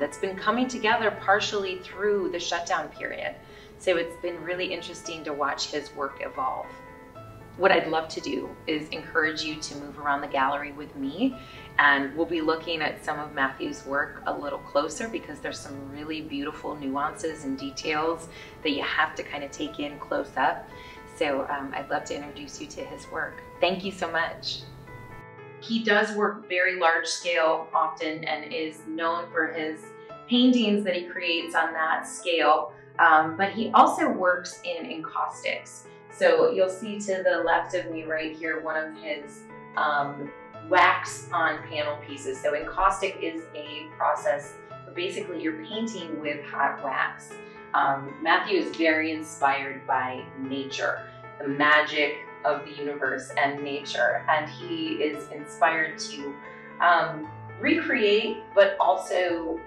that's been coming together partially through the shutdown period. So it's been really interesting to watch his work evolve. What I'd love to do is encourage you to move around the gallery with me, and we'll be looking at some of Matthew's work a little closer because there's some really beautiful nuances and details that you have to kind of take in close up. So I'd love to introduce you to his work. Thank you so much. He does work very large scale often and is known for his paintings that he creates on that scale, but he also works in encaustics. So you'll see to the left of me right here one of his wax on panel pieces. So encaustic is a process where basically you're painting with hot wax. Matthew is very inspired by nature, the magic of the universe and nature, and he is inspired to recreate but also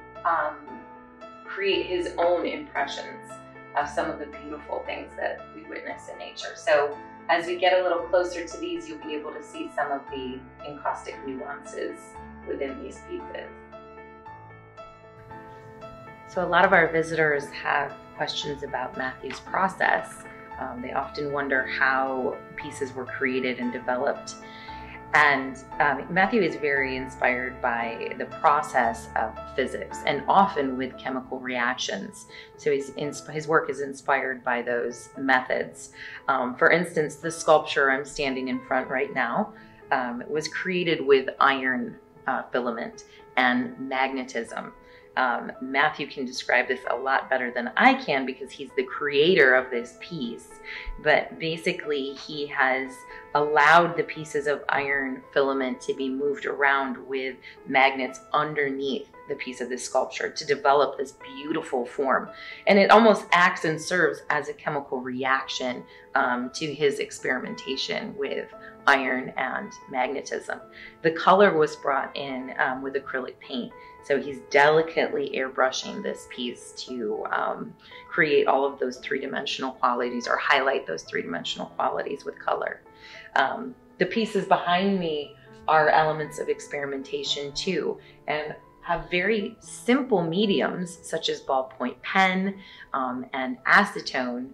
create his own impressions of some of the beautiful things that we witness in nature. So as we get a little closer to these, you'll be able to see some of the encaustic nuances within these pieces. So a lot of our visitors have questions about Matthew's process. They often wonder how pieces were created and developed. And Matthew is very inspired by the process of physics and often with chemical reactions. So his work is inspired by those methods. For instance, the sculpture I'm standing in front right now was created with iron filament and magnetism. Matthew can describe this a lot better than I can because he's the creator of this piece. But basically, he has allowed the pieces of iron filament to be moved around with magnets underneath the piece of this sculpture to develop this beautiful form. And it almost acts and serves as a chemical reaction to his experimentation with iron and magnetism. The color was brought in with acrylic paint. So he's delicately airbrushing this piece to create all of those three-dimensional qualities, or highlight those three-dimensional qualities with color. The pieces behind me are elements of experimentation too, and have very simple mediums such as ballpoint pen and acetone,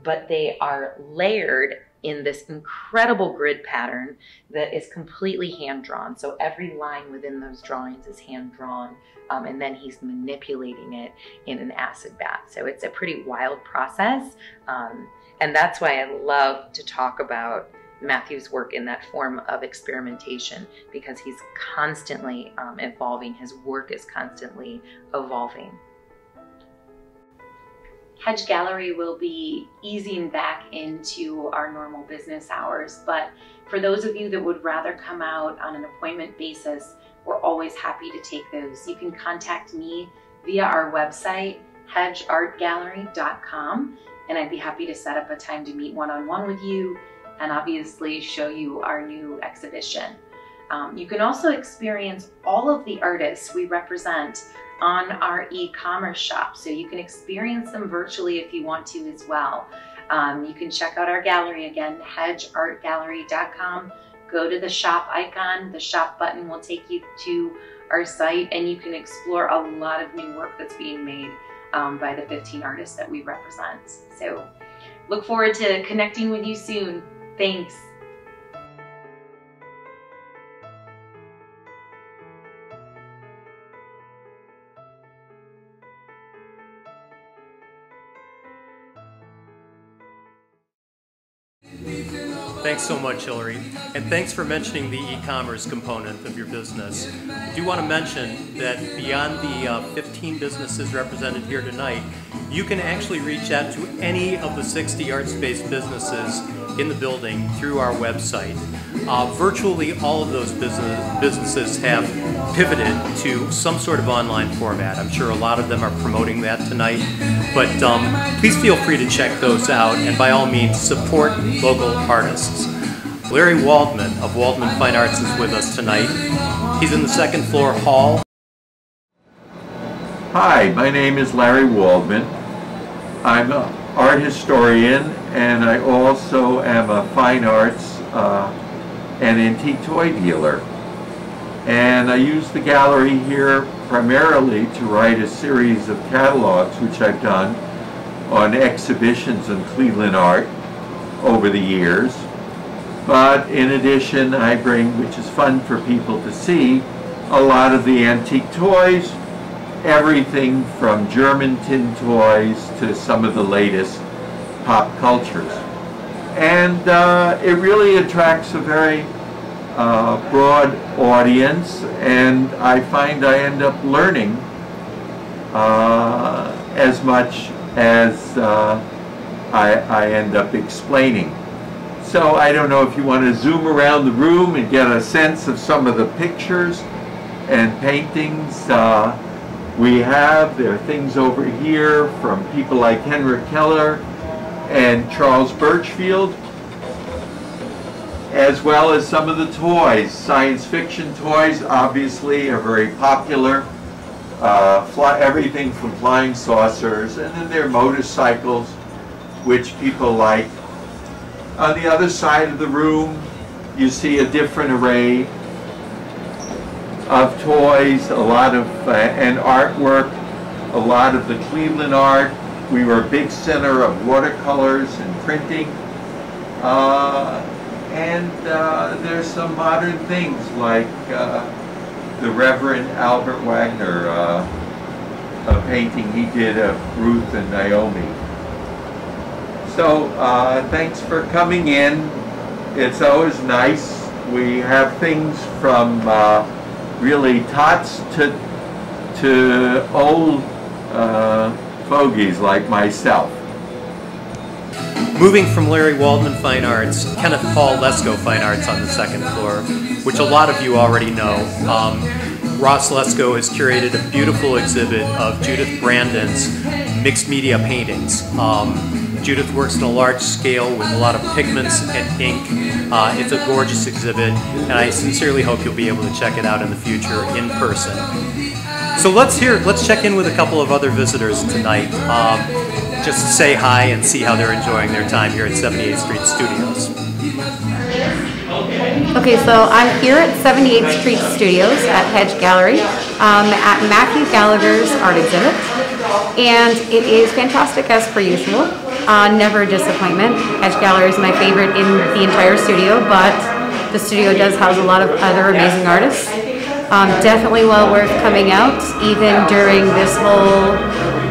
but they are layered in this incredible grid pattern that is completely hand-drawn. So every line within those drawings is hand-drawn, and then he's manipulating it in an acid bath. So it's a pretty wild process, and that's why I love to talk about Matthew's work in that form of experimentation, because he's constantly evolving. His work is constantly evolving. HEDGE Gallery will be easing back into our normal business hours, but for those of you that would rather come out on an appointment basis, we're always happy to take those. You can contact me via our website, hedgeartgallery.com, and I'd be happy to set up a time to meet one-on-one with you and obviously show you our new exhibition. You can also experience all of the artists we represent on our e-commerce shop, so you can experience them virtually if you want to as well. You can check out our gallery again, hedgeartgallery.com. Go to the shop icon, the shop button will take you to our site, and you can explore a lot of new work that's being made by the 15 artists that we represent. So look forward to connecting with you soon. Thanks. Thanks so much, Hillary. And thanks for mentioning the e-commerce component of your business. I do want to mention that beyond the 15 businesses represented here tonight, you can actually reach out to any of the 60 arts-based businesses in the building through our website. Virtually all of those businesses have pivoted to some sort of online format. I'm sure a lot of them are promoting that tonight, but please feel free to check those out, and by all means support local artists. Larry Waldman of Waldman Fine Arts is with us tonight. He's in the second floor hall. Hi, my name is Larry Waldman. I'm an art historian, and I also am a fine arts and antique toy dealer. And I use the gallery here primarily to write a series of catalogs, which I've done on exhibitions in Cleveland art over the years. But in addition, I bring, which is fun for people to see, a lot of the antique toys, everything from German tin toys to some of the latest pop cultures. And it really attracts a very broad audience, and I find I end up learning as much as I end up explaining. So I don't know if you want to zoom around the room and get a sense of some of the pictures and paintings there are things over here from people like Henrik Keller and Charles Birchfield, as well as some of the toys. Science fiction toys obviously are very popular. Everything from flying saucers, and then there are motorcycles, which people like. On the other side of the room, you see a different array of toys, a lot of and artwork, a lot of the Cleveland art. We were a big center of watercolors and printing. There's some modern things like the Reverend Albert Wagner, a painting he did of Ruth and Naomi. So thanks for coming in. It's always nice. We have things from really tots to to old fogies like myself. Moving from Larry Waldman Fine Arts, Kenneth Paul Lesko Fine Arts on the second floor, which a lot of you already know. Ross Lesko has curated a beautiful exhibit of Judith Brandon's mixed media paintings. Judith works on a large scale with a lot of pigments and ink. It's a gorgeous exhibit, and I sincerely hope you'll be able to check it out in the future in person. So let's check in with a couple of other visitors tonight. Just to say hi and see how they're enjoying their time here at 78th Street Studios. Okay, so I'm here at 78th Street Studios at HEDGE Gallery at Matthew Gallagher's art exhibit, and it is fantastic as per usual. Never a disappointment. HEDGE Gallery is my favorite in the entire studio, but the studio does house a lot of other amazing artists. Definitely well worth coming out, even during this whole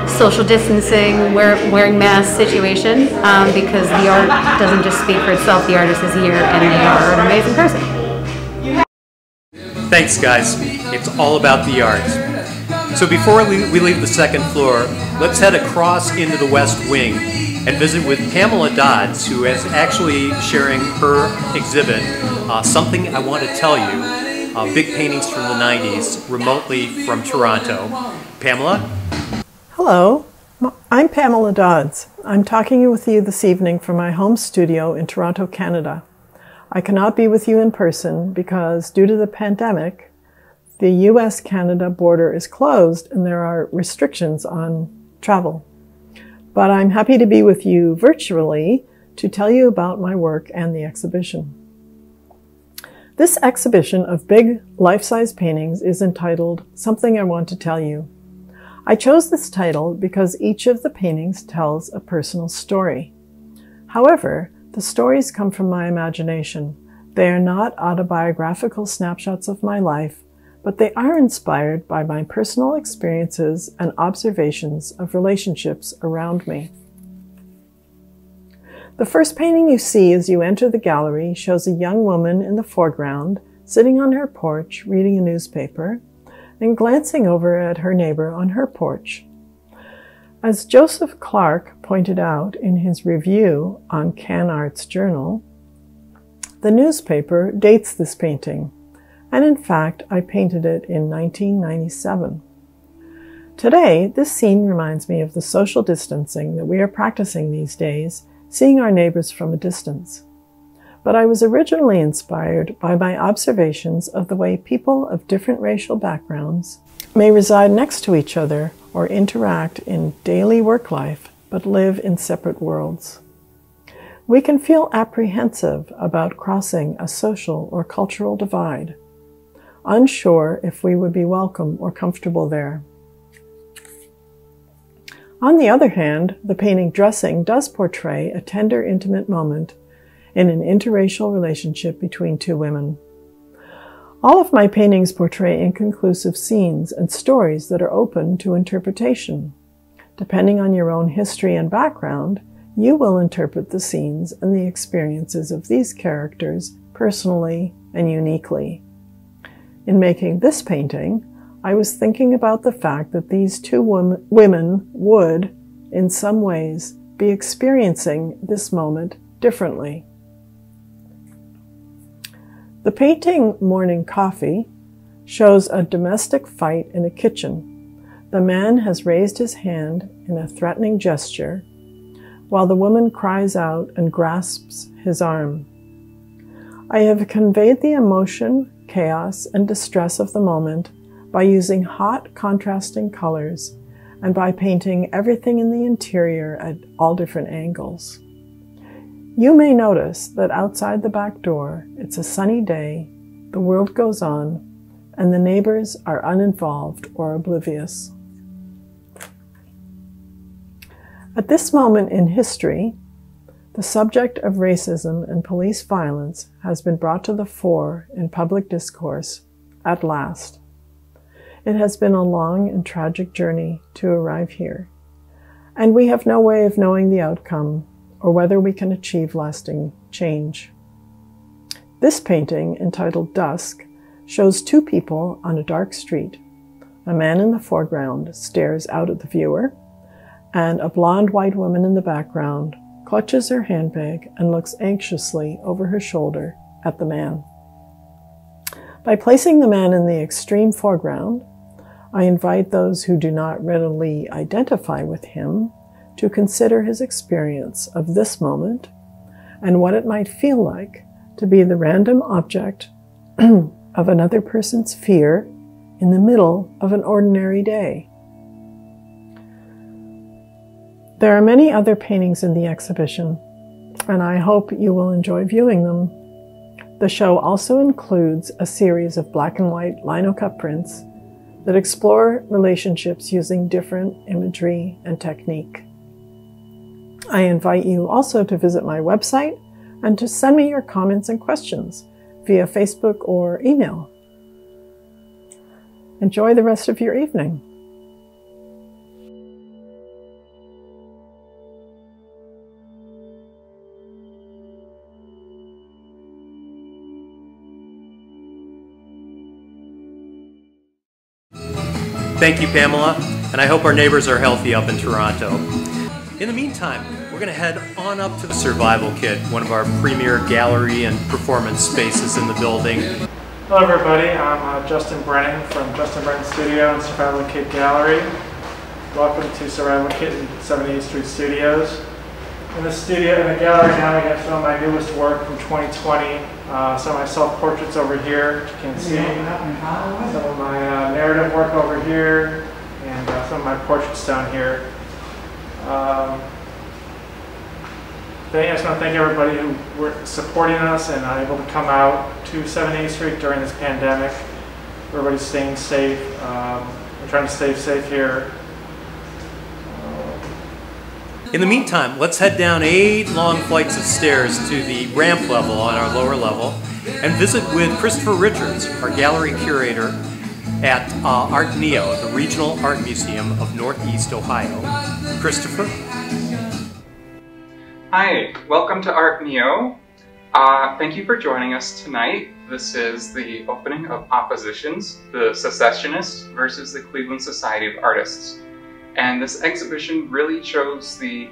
social distancing, wearing masks situation, because the art doesn't just speak for itself, the artist is here and they are an amazing person. Thanks guys, it's all about the art. So before we leave the second floor, let's head across into the West Wing and visit with Pamela Dodds, who is actually sharing her exhibit, Something I Want to Tell You, big paintings from the 90s, remotely from Toronto. Pamela? Hello, I'm Pamela Dodds. I'm talking with you this evening from my home studio in Toronto, Canada. I cannot be with you in person because due to the pandemic, the US-Canada border is closed and there are restrictions on travel. But I'm happy to be with you virtually to tell you about my work and the exhibition. This exhibition of big life-size paintings is entitled Something I Want to Tell You. I chose this title because each of the paintings tells a personal story. However, the stories come from my imagination. They are not autobiographical snapshots of my life, but they are inspired by my personal experiences and observations of relationships around me. The first painting you see as you enter the gallery shows a young woman in the foreground sitting on her porch reading a newspaper and glancing over at her neighbor on her porch. As Joseph Clark pointed out in his review on Can Arts Journal, the newspaper dates this painting, and in fact I painted it in 1997. Today, this scene reminds me of the social distancing that we are practicing these days, seeing our neighbors from a distance. But I was originally inspired by my observations of the way people of different racial backgrounds may reside next to each other or interact in daily work life, but live in separate worlds. We can feel apprehensive about crossing a social or cultural divide, unsure if we would be welcome or comfortable there. On the other hand, the painting Dressing does portray a tender, intimate moment in an interracial relationship between two women. All of my paintings portray inconclusive scenes and stories that are open to interpretation. Depending on your own history and background, you will interpret the scenes and the experiences of these characters personally and uniquely. In making this painting, I was thinking about the fact that these two women would, in some ways, be experiencing this moment differently. The painting Morning Coffee shows a domestic fight in a kitchen. The man has raised his hand in a threatening gesture, while the woman cries out and grasps his arm. I have conveyed the emotion, chaos, and distress of the moment by using hot, contrasting colors and by painting everything in the interior at all different angles. You may notice that outside the back door, it's a sunny day, the world goes on, and the neighbors are uninvolved or oblivious. At this moment in history, the subject of racism and police violence has been brought to the fore in public discourse at last. It has been a long and tragic journey to arrive here, and we have no way of knowing the outcome or whether we can achieve lasting change. This painting, entitled Dusk, shows two people on a dark street. A man in the foreground stares out at the viewer, and a blonde white woman in the background clutches her handbag and looks anxiously over her shoulder at the man. By placing the man in the extreme foreground, I invite those who do not readily identify with him to consider his experience of this moment and what it might feel like to be the random object of another person's fear in the middle of an ordinary day. There are many other paintings in the exhibition, and I hope you will enjoy viewing them. The show also includes a series of black and white linocut prints that explore relationships using different imagery and technique. I invite you also to visit my website and to send me your comments and questions via Facebook or email. Enjoy the rest of your evening. Thank you, Pamela, and I hope our neighbors are healthy up in Toronto. In the meantime, we're going to head on up to the Survival Kit, one of our premier gallery and performance spaces in the building. Hello everybody, I'm Justin Brennan from Justin Brennan Studio and Survival Kit Gallery. Welcome to Survival Kit in 78th Street Studios. In the gallery now we have some of my newest work from 2020. Some of my self-portraits over here, you can see. Some of my narrative work over here, and some of my portraits down here. I just want to thank everybody who were supporting us and able to come out to 78th Street during this pandemic. Everybody's staying safe. We're trying to stay safe here. In the meantime, let's head down 8 long flights of stairs to the ramp level on our lower level and visit with Christopher Richards, our gallery curator at ARTneo, the Regional Art Museum of Northeast Ohio. Christopher? Hi, welcome to ARTneo. Thank you for joining us tonight. This is the opening of Oppositions, the Secessionists versus the Cleveland Society of Artists. And this exhibition really shows the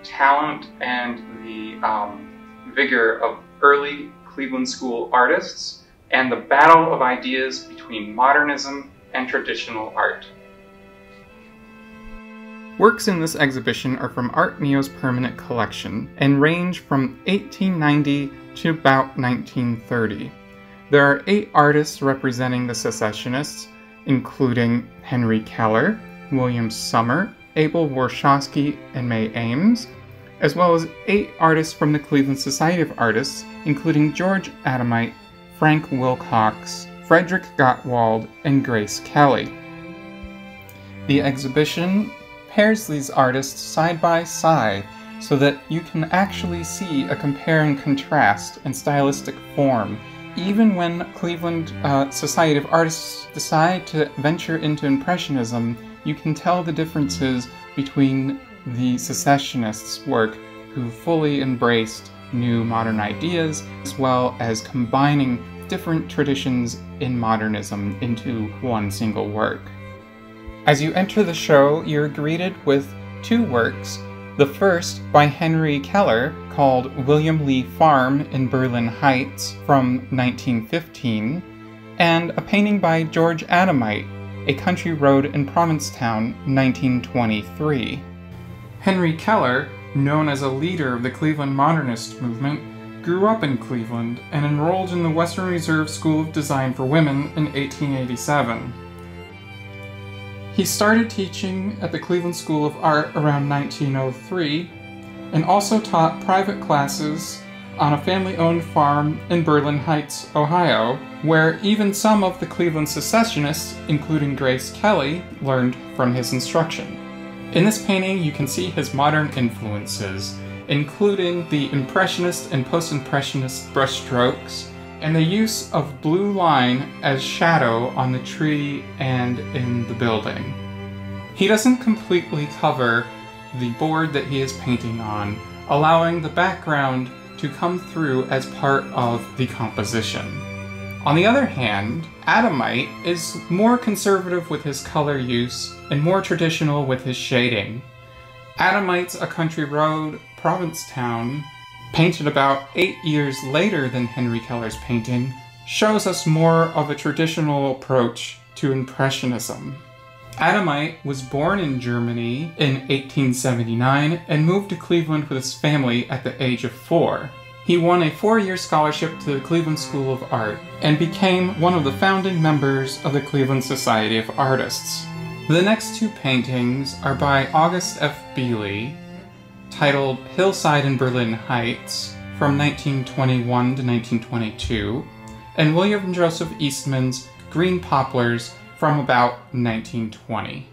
talent and the vigor of early Cleveland School artists and the battle of ideas between modernism and traditional art. Works in this exhibition are from ARTneo's permanent collection and range from 1890 to about 1930. There are 8 artists representing the Secessionists, including Henry Keller, William Summer, Abel Warshawski, and May Ames, as well as 8 artists from the Cleveland Society of Artists, including George Adamite, Frank Wilcox, Frederick Gottwald, and Grace Kelly. The exhibition pairs these artists side by side so that you can actually see a compare and contrast in stylistic form. Even when Cleveland Society of Artists decide to venture into Impressionism, you can tell the differences between the Secessionists' work, who fully embraced new modern ideas, as well as combining different traditions in modernism into one single work. As you enter the show, you're greeted with 2 works. The first, by Henry Keller, called William Lee Farm in Berlin Heights from 1915, and a painting by George Adamite, A Country Road in Provincetown, 1923. Henry Keller, known as a leader of the Cleveland Modernist movement, grew up in Cleveland and enrolled in the Western Reserve School of Design for Women in 1887. He started teaching at the Cleveland School of Art around 1903 and also taught private classes on a family-owned farm in Berlin Heights, Ohio, where even some of the Cleveland Secessionists, including Grace Kelly, learned from his instruction. In this painting, you can see his modern influences, including the Impressionist and Post-Impressionist brushstrokes, and the use of blue line as shadow on the tree and in the building. He doesn't completely cover the board that he is painting on, allowing the background to come through as part of the composition. On the other hand, Adamite is more conservative with his color use and more traditional with his shading. Adamite's A Country Road, Provincetown, painted about 8 years later than Henry Keller's painting, shows us more of a traditional approach to Impressionism. Adamite was born in Germany in 1879 and moved to Cleveland with his family at the age of 4. He won a 4-year scholarship to the Cleveland School of Art and became one of the founding members of the Cleveland Society of Artists. The next two paintings are by August F. Beely, titled Hillside in Berlin Heights from 1921 to 1922, and William Joseph Eastman's Green Poplars from about 1920.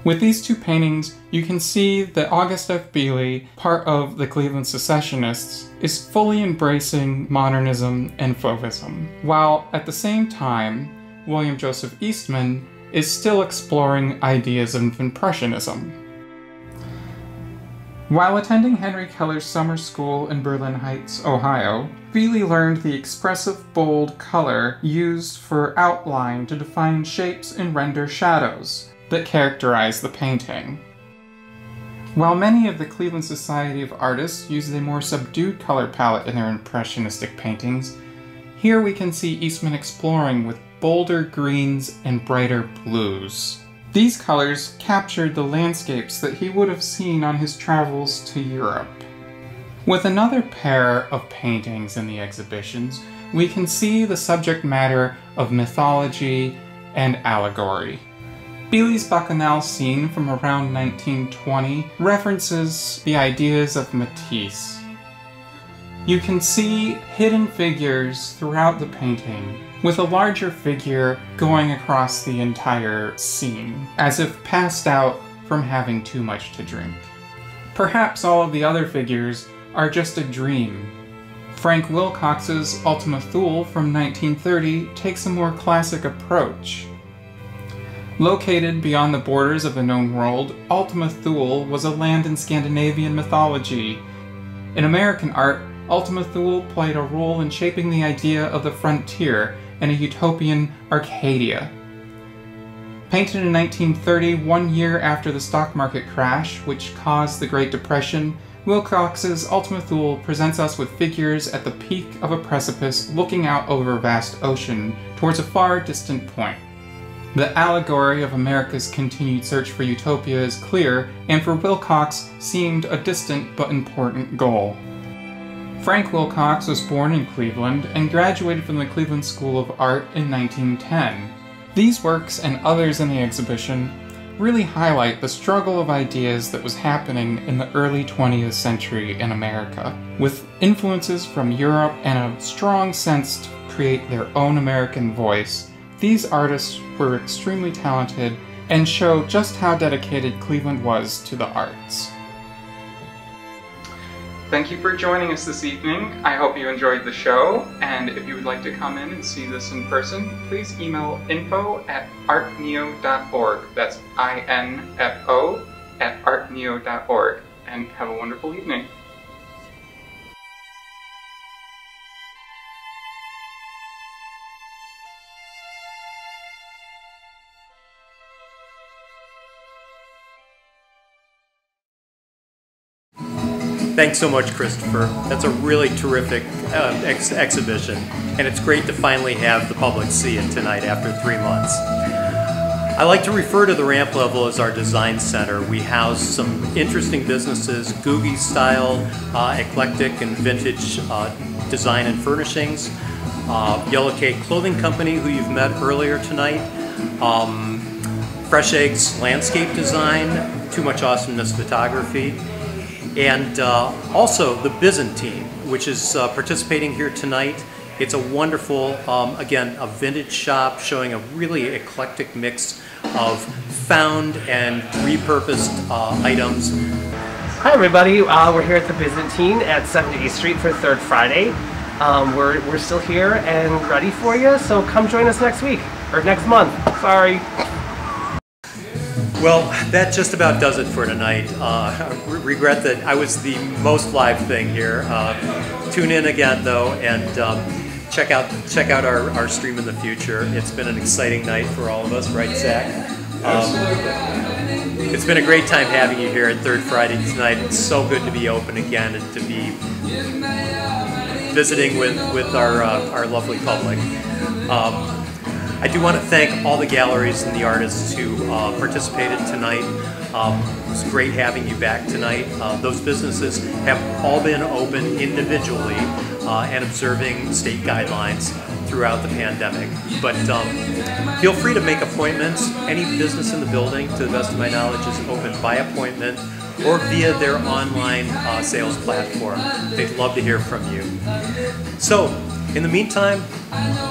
With these two paintings, you can see that August F. Beely, part of the Cleveland Secessionists, is fully embracing modernism and Fauvism, while at the same time, William Joseph Eastman is still exploring ideas of Impressionism. While attending Henry Keller's summer school in Berlin Heights, Ohio, Beely learned the expressive, bold color used for outline to define shapes and render shadows that characterize the painting. While many of the Cleveland Society of Artists use a more subdued color palette in their impressionistic paintings, here we can see Eastman exploring with bolder greens and brighter blues. These colors captured the landscapes that he would have seen on his travels to Europe. With another pair of paintings in the exhibitions, we can see the subject matter of mythology and allegory. Beely's Bacchanal scene from around 1920 references the ideas of Matisse. You can see hidden figures throughout the painting, with a larger figure going across the entire scene, as if passed out from having too much to drink. Perhaps all of the other figures are just a dream. Frank Wilcox's Ultima Thule from 1930 takes a more classic approach. Located beyond the borders of the known world, Ultima Thule was a land in Scandinavian mythology. In American art, Ultima Thule played a role in shaping the idea of the frontier and a utopian Arcadia. Painted in 1930, 1 year after the stock market crash, which caused the Great Depression, Wilcox's Ultima Thule presents us with figures at the peak of a precipice looking out over a vast ocean towards a far distant point. The allegory of America's continued search for utopia is clear, and for Wilcox seemed a distant but important goal. Frank Wilcox was born in Cleveland and graduated from the Cleveland School of Art in 1910. These works and others in the exhibition really highlight the struggle of ideas that was happening in the early 20th century in America, with influences from Europe and a strong sense to create their own American voice. These artists were extremely talented and show just how dedicated Cleveland was to the arts. Thank you for joining us this evening. I hope you enjoyed the show, and if you would like to come in and see this in person, please email info@artneo.org. That's info@artneo.org, and have a wonderful evening. Thanks so much, Christopher. That's a really terrific exhibition, and it's great to finally have the public see it tonight after 3 months. I like to refer to the ramp level as our design center. We house some interesting businesses, Googie style, eclectic and vintage design and furnishings, Yellow Cake Clothing Company, who you've met earlier tonight, Fresh Eggs Landscape Design, Too Much Awesomeness Photography, and also the Byzantine, which is participating here tonight. It's a wonderful, again, a vintage shop showing a really eclectic mix of found and repurposed items. Hi everybody, we're here at the Byzantine at 78th Street for Third Friday. We're still here and ready for you, so come join us next week, or next month, sorry. Well, that just about does it for tonight. Regret that I was the most live thing here. Tune in again though, and check out our stream in the future. It's been an exciting night for all of us, right, Zach? It's been a great time having you here at Third Friday tonight. It's so good to be open again and to be visiting with our lovely public. I do want to thank all the galleries and the artists who participated tonight. It's great having you back tonight. Those businesses have all been open individually and observing state guidelines throughout the pandemic. But feel free to make appointments. Any business in the building, to the best of my knowledge, is open by appointment or via their online sales platform. They'd love to hear from you. So, in the meantime,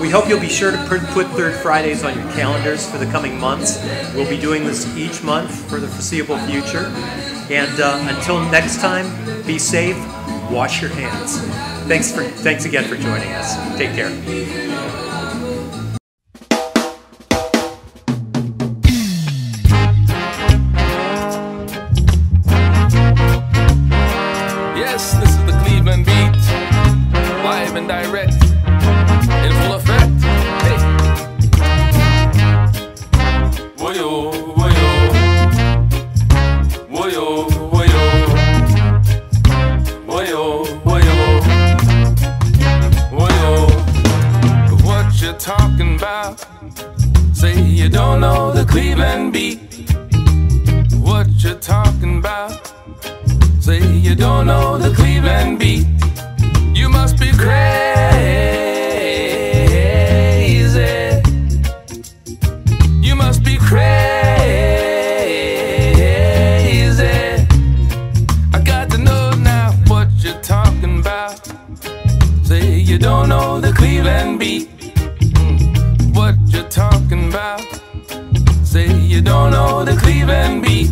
we hope you'll be sure to put Third Fridays on your calendars for the coming months. We'll be doing this each month for the foreseeable future. And until next time, be safe, wash your hands. Thanks again for joining us. Take care. Yes, this is the Cleveland beat, live and direct, in full effect. Hey, woyo, woyo, woyo, woyo, woyo, woyo, woyo. What you talking about? Say you don't know the Cleveland beat. What you talking about? Say you don't know the Cleveland beat. You must be crazy. You must be crazy. I got to know now what you're talking about. Say you don't know the Cleveland beat. What you're talking about. Say you don't know the Cleveland beat.